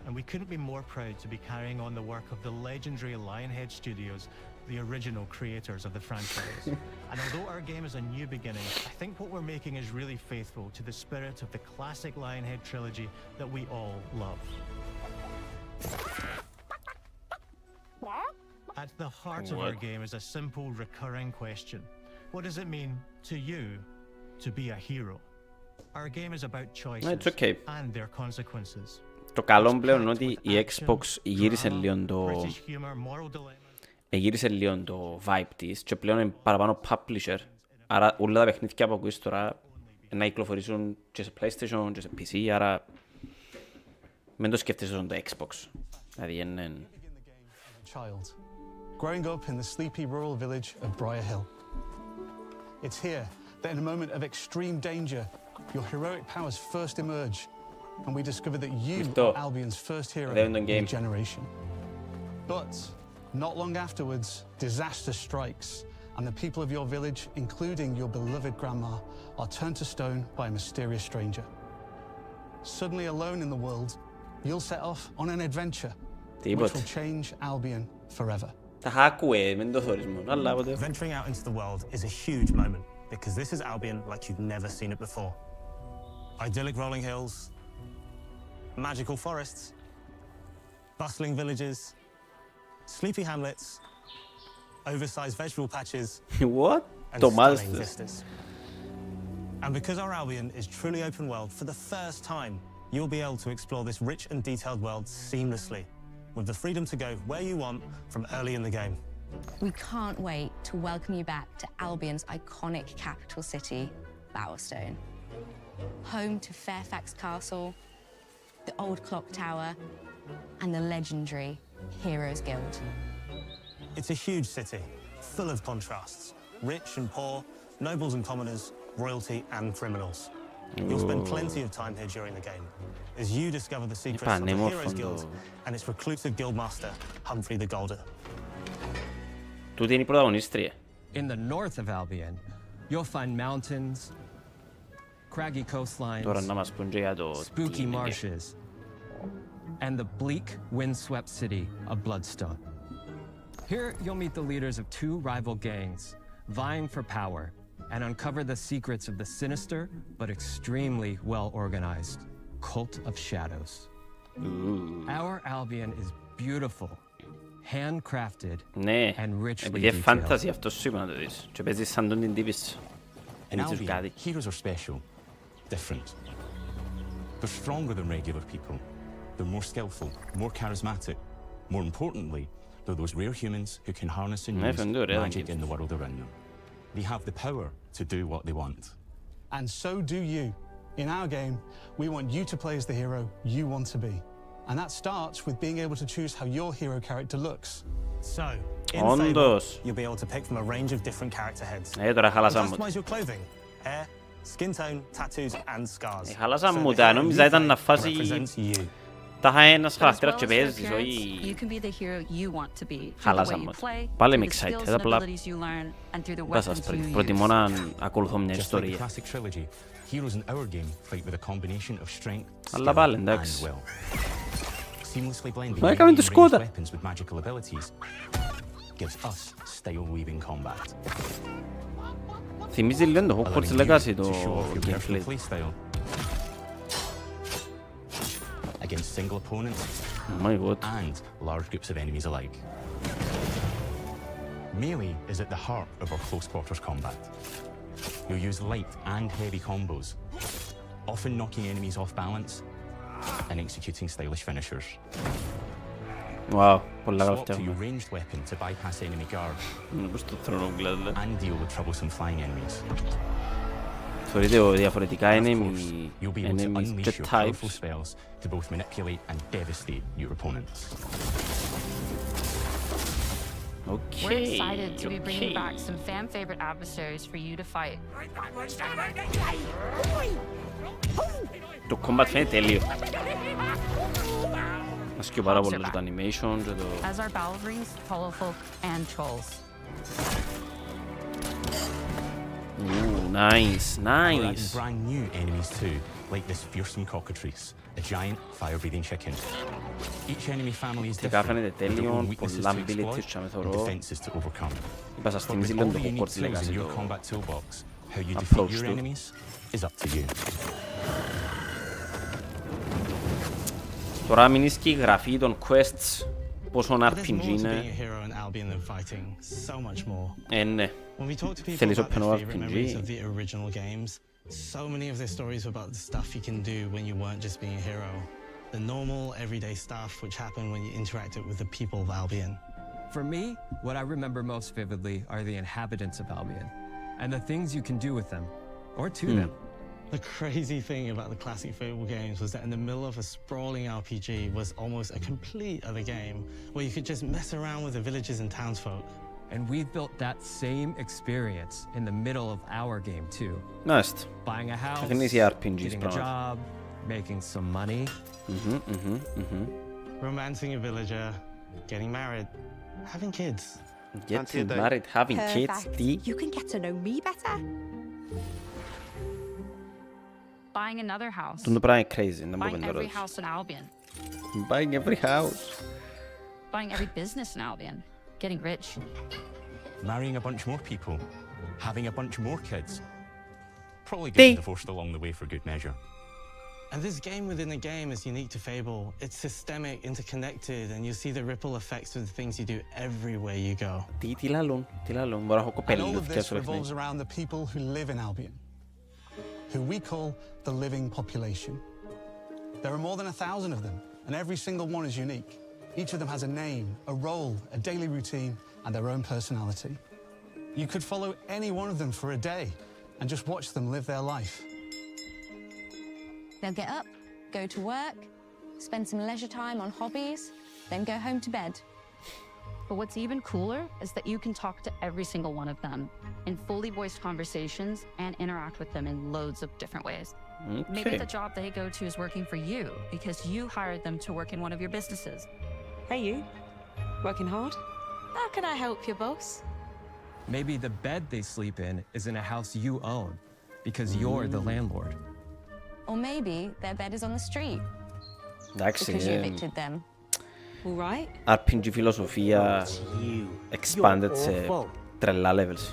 and we couldn't be more proud to be carrying on the work of the legendary Lionhead Studios, the original creators of the franchise. And although our game is a new beginning, I think what we're making is really faithful to the spirit of the classic Lionhead trilogy that we all love. At the heart of our game is a simple, recurring question. What does it mean to you to be a hero? Our game is about choices and their consequences. Το καλό πλέον είναι ότι η Xbox γύρισε λίγο το vibe της και πλέον είναι παραπάνω publisher. Άρα όλα τα παιχνίδια που ακούεις τώρα να κυκλοφορήσουν και σε PlayStation και σε PC, άρα μην το σκέφτεσαι στον το Xbox. Δηλαδή είναι... Growing up in the sleepy rural village of Briar Hill. It's here that in a moment of extreme danger, your heroic powers first emerge, and we discover that you are Albion's first hero in the generation. But not long afterwards, disaster strikes, and the people of your village, including your beloved grandma, are turned to stone by a mysterious stranger. Suddenly alone in the world, you'll set off on an adventure which will change Albion forever. Venturing out into the world is a huge moment, because this is Albion like you've never seen it before. Idyllic rolling hills, magical forests, bustling villages, sleepy hamlets, oversized vegetable patches, and stunning vistas. And because our Albion is truly open world, for the first time, you'll be able to explore this rich and detailed world seamlessly, with the freedom to go where you want from early in the game. We can't wait to welcome you back to Albion's iconic capital city, Bowerstone. Home to Fairfax Castle, the Old Clock Tower, and the legendary Heroes Guild. It's a huge city, full of contrasts. Rich and poor, nobles and commoners, royalty and criminals. You'll spend plenty of time here during the game, as you discover the secrets of the Heroes Guild and its reclusive guildmaster, Humphrey the Golden. In the north of Albion, you'll find mountains, craggy coastlines, spooky marshes, and the bleak, windswept city of Bloodstone. Here, you'll meet the leaders of two rival gangs, vying for power, and uncover the secrets of the sinister but extremely well-organized Cult of Shadows. Our Albion is beautiful, handcrafted, and richly detailed. In Albion, heroes are special, different. They're stronger than regular people. They're more skillful, more charismatic. More importantly, they're those rare humans who can harness and use magic in the world around them. They have the power to do what they want. And so do you. In our game, we want you to play as the hero you want to be. And that starts with being able to choose how your hero character looks. So, in Fable, you'll be able to pick from a range of different character heads. Customize your clothing, hair, skin tone, tattoos, and scars. So the hero represents you. Τα ένας χαρακτήρας και παίζεις, όχι χαλάσαμε. Πάλι είμαι excited, απλά σας προτιμώ να ακολουθώ μια ιστορία. Αλλά πάλι, εντάξει. Μα έκαμε το σκότα. Θυμίζει λίγο το Hogwarts Legacy το gameplay. Against single opponents and large groups of enemies alike. Melee is at the heart of our close quarters combat. You'll use light and heavy combos, often knocking enemies off balance and executing stylish finishers. Wow, πολλά καλά Swap to your ranged weapon to bypass enemy guard and deal with troublesome flying enemies. Θεωρείτε διαφορετικά enemies jet types. To both manipulate and devastate your opponents. Okay. We're excited to be bringing back some fan favorite adversaries for you to fight. Το combat φαίνεται τέλειο. Ασκεί πάρα πολύ το animation και το... As our battle brings colorful and trolls. Ooh, nice, nice. Brand new enemies too, like this fearsome cockatrice, a giant fire-breathing chicken. Each enemy family is different, with their own weaknesses to exploit and defenses to overcome. But with all the unique tools in your combat toolbox, how you defeat your enemies is up to you. Τώρα μην ισχύει η γραφή των quests, πόσο RPG είναι. Ναι. Θέλεις open RPG. So many of their stories were about the stuff you can do when you weren't just being a hero. The normal, everyday stuff which happened when you interacted with the people of Albion. For me, what I remember most vividly are the inhabitants of Albion, and the things you can do with them, or to them. The crazy thing about the classic Fable games was that in the middle of a sprawling RPG was almost a complete other game, where you could just mess around with the villages and townsfolk. And we've built that same experience in the middle of our game too. Nice. Buying a house, getting a job, making some money. Romancing a villager, getting married, having kids. Getting married, having kids. You can get to know me better. Buying another house. Το πράγμα είναι crazy. Buying every house in Albion. Buying every house. Buying every business in Albion. Getting rich. Marrying a bunch more people. Having a bunch more kids. Probably getting divorced along the way for good measure. And this game within a game is unique to Fable. It's systemic, interconnected, and you see the ripple effects of the things you do everywhere you go. Τι λαλούν, μπορώ να έχω κοπέλι. And all of this revolves around the people who live in Albion, who we call the living population. There are more than 1,000 of them, and every single one is unique. Each of them has a name, a role, a daily routine, and their own personality. You could follow any one of them for a day and just watch them live their life. They'll get up, go to work, spend some leisure time on hobbies, then go home to bed. But what's even cooler is that you can talk to every single one of them in fully voiced conversations and interact with them in loads of different ways. Okay. Maybe the job they go to is working for you because you hired them to work in one of your businesses. Hey you, working hard? How can I help you, boss? Maybe the bed they sleep in is in a house you own because you're the landlord. Or maybe their bed is on the street because you evicted them. All right. RPG φιλοσοφία expanded σε τρελά levels.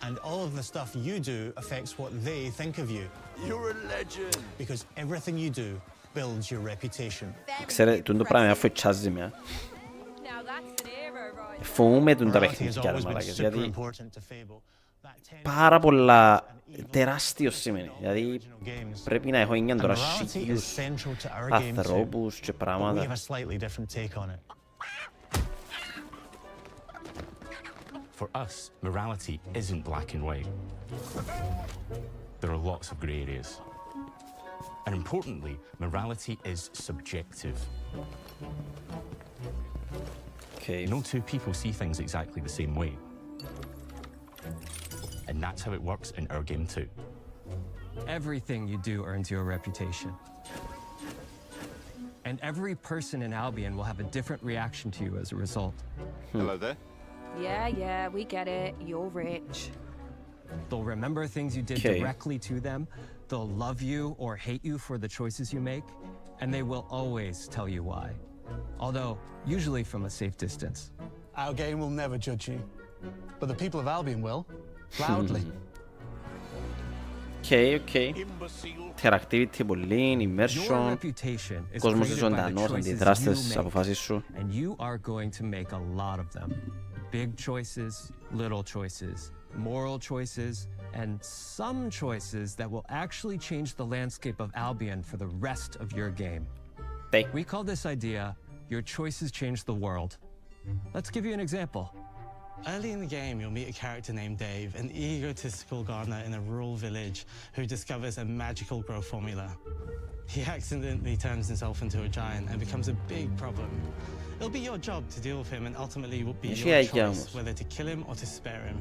And all of the stuff you do affects what they think of you. You're a legend. Because everything you do builds your reputation. Ξέρετε, το πράγμα αφοητσάζει με. Φοβούμαι τα παιχνίδια τους μαλάκες, γιατί πάρα πολλά τεράστιο σημαίνει. Δηλαδή πρέπει να έχω εννιάν τώρα σίγιους ανθρώπους και πράγματα. For us, morality isn't black and white. There are lots of grey areas. And importantly, morality is subjective. Okay. No two people see things exactly the same way. And that's how it works in our game too. Everything you do earns you a reputation. And every person in Albion will have a different reaction to you as a result. Hello there. Yeah, we get it. You're rich. They'll remember things you did directly to them. They'll love you or hate you for the choices you make. And they will always tell you why. Although, usually from a safe distance. Our game will never judge you. But the people of Albion will. Loudly. Okay. Interactivity πολύ, immersion. Κόσμος ζωντανός, αντιδράστες στις αποφάσεις σου. And you are going to make a lot of them. Big choices, little choices, moral choices, and some choices that will actually change the landscape of Albion for the rest of your game. We call this idea, your choices change the world. Let's give you an example. Early in the game, you'll meet a character named Dave, an egotistical gardener in a rural village who discovers a magical growth formula. He accidentally turns himself into a giant and becomes a big problem. It'll be your job to deal with him, and ultimately it will be your choice whether to kill him or to spare him.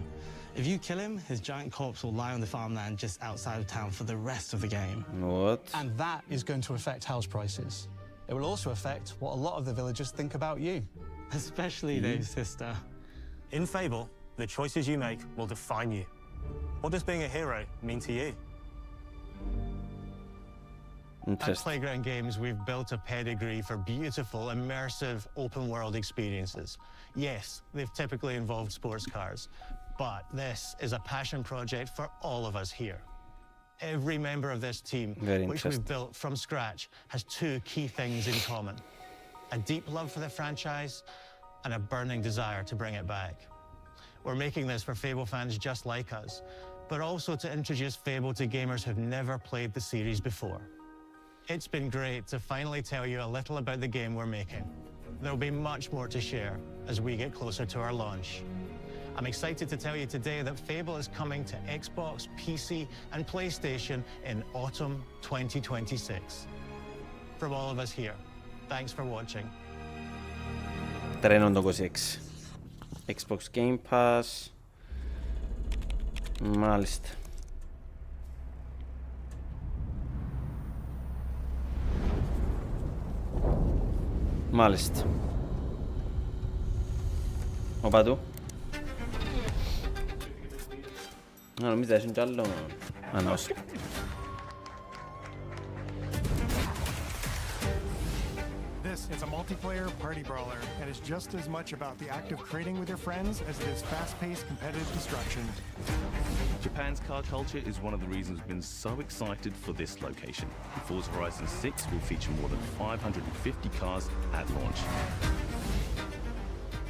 If you kill him, his giant corpse will lie on the farmland just outside of town for the rest of the game. What? And that is going to affect house prices. It will also affect what a lot of the villagers think about you. Especially Dave's sister. In Fable, the choices you make will define you. What does being a hero mean to you? At Playground Games, we've built a pedigree for beautiful, immersive, open-world experiences. Yes, they've typically involved sports cars, but this is a passion project for all of us here. Every member of this team, which we've built from scratch, has two key things in common. A deep love for the franchise and a burning desire to bring it back. We're making this for Fable fans just like us, but also to introduce Fable to gamers who've never played the series before. It's been great to finally tell you a little about the game we're making. There'll be much more to share as we get closer to our launch. I'm excited to tell you today that Fable is coming to Xbox, PC, and PlayStation in autumn 2026. From all of us here, thanks for watching. Τρένον το 26. Xbox Game Pass. Μάλιστα. Μάλιστα. Ο παντού. Νομίζω ότι είναι άλλο ανώσιο. This is a multiplayer party brawler and is just as much about the act of creating with your friends as it is fast-paced competitive destruction. Japan's car culture is one of the reasons we've been so excited for this location. Forza Horizon 6 will feature more than 550 cars at launch.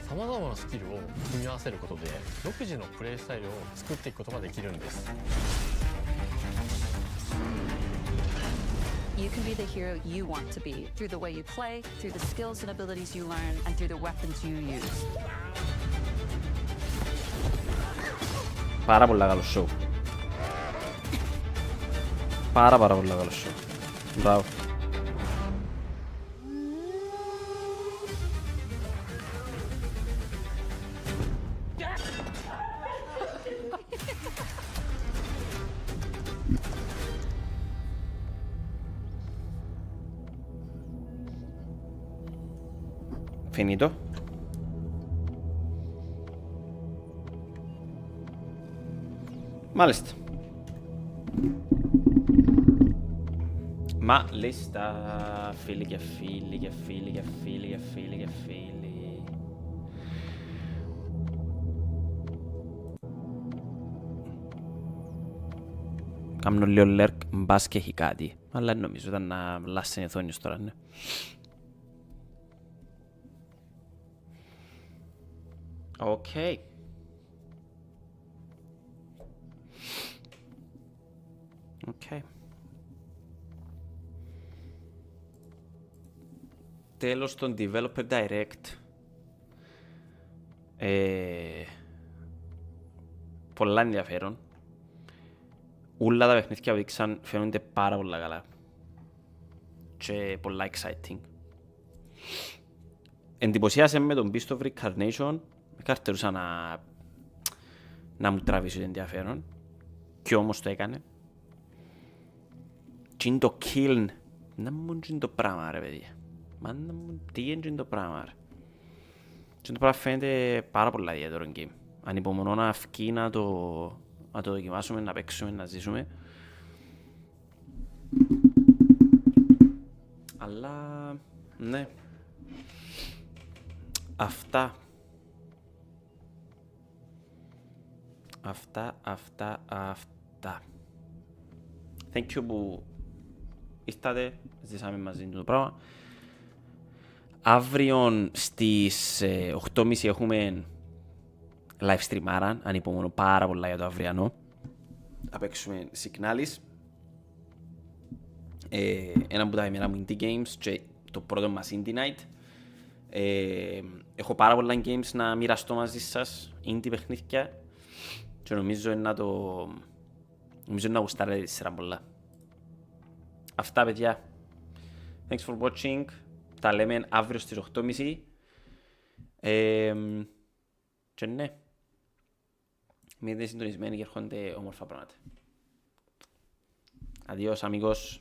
さまざまなスキルを組み合わせることで独自のプレイスタイルを作っていくことができるんです。You can be the hero you want to be through the way you play, through the skills and abilities you learn, and through the weapons you use. Πάρα πολλά καλό show. Πάρα πολλά καλό show. Μπράβο. Finito. Μάλιστα. Μάλιστα. Φίλοι και φίλοι και φίλοι και φίλοι και φίλοι και φίλοι. Κάμνω λίγο λέρκ μπας και έχει κάτι. Αλλά νομίζω ήταν να λάσει οθόνης τώρα, ναι. Okay. Okay. Τέλος των Developer Direct. Πολλά ενδιαφέρον. Όλα τα παιχνίδια που δείξαν φαίνονται πάρα πολλά καλά. Και πολλά exciting. Εντυπωσιάσε με τον Beast of Reincarnation. Με καρτερούσα να μου τραβήσει το ενδιαφέρον. Και όμως το έκανε. Και είναι το Kiln. Να μου είναι το πράγμα ρε παιδιά. Μάνα μου, τι είναι το πράγμα. Και το πράγμα φαίνεται πάρα πολλά ιδιαίτερο game. Ανυπομονώ να βγει να το δοκιμάσουμε, να παίξουμε, να ζήσουμε. Αλλά, ναι. Αυτά. Thank you που ήρθατε, ζήσαμε μαζί το πράγμα. Αύριο στις 8.30 έχουμε live streamάρα, ανυπομονώ πάρα πολλά για το αυριανό. Θα παίξουμε Signalis. Ένα από τα ημέρα μου indie games και το πρώτο μας indie night. Έχω πάρα πολλά games να μοιραστώ μαζί σας, indie παιχνίδια. Και νομίζω να γουστάρετε τη σειρά πολλά. Αυτά, παιδιά. Thanks for watching. Τα λέμε αύριο στις 8.30. Και ναι. Μείνετε συντονισμένοι και έρχονται όμορφα πράγματα. Adiós, amigos.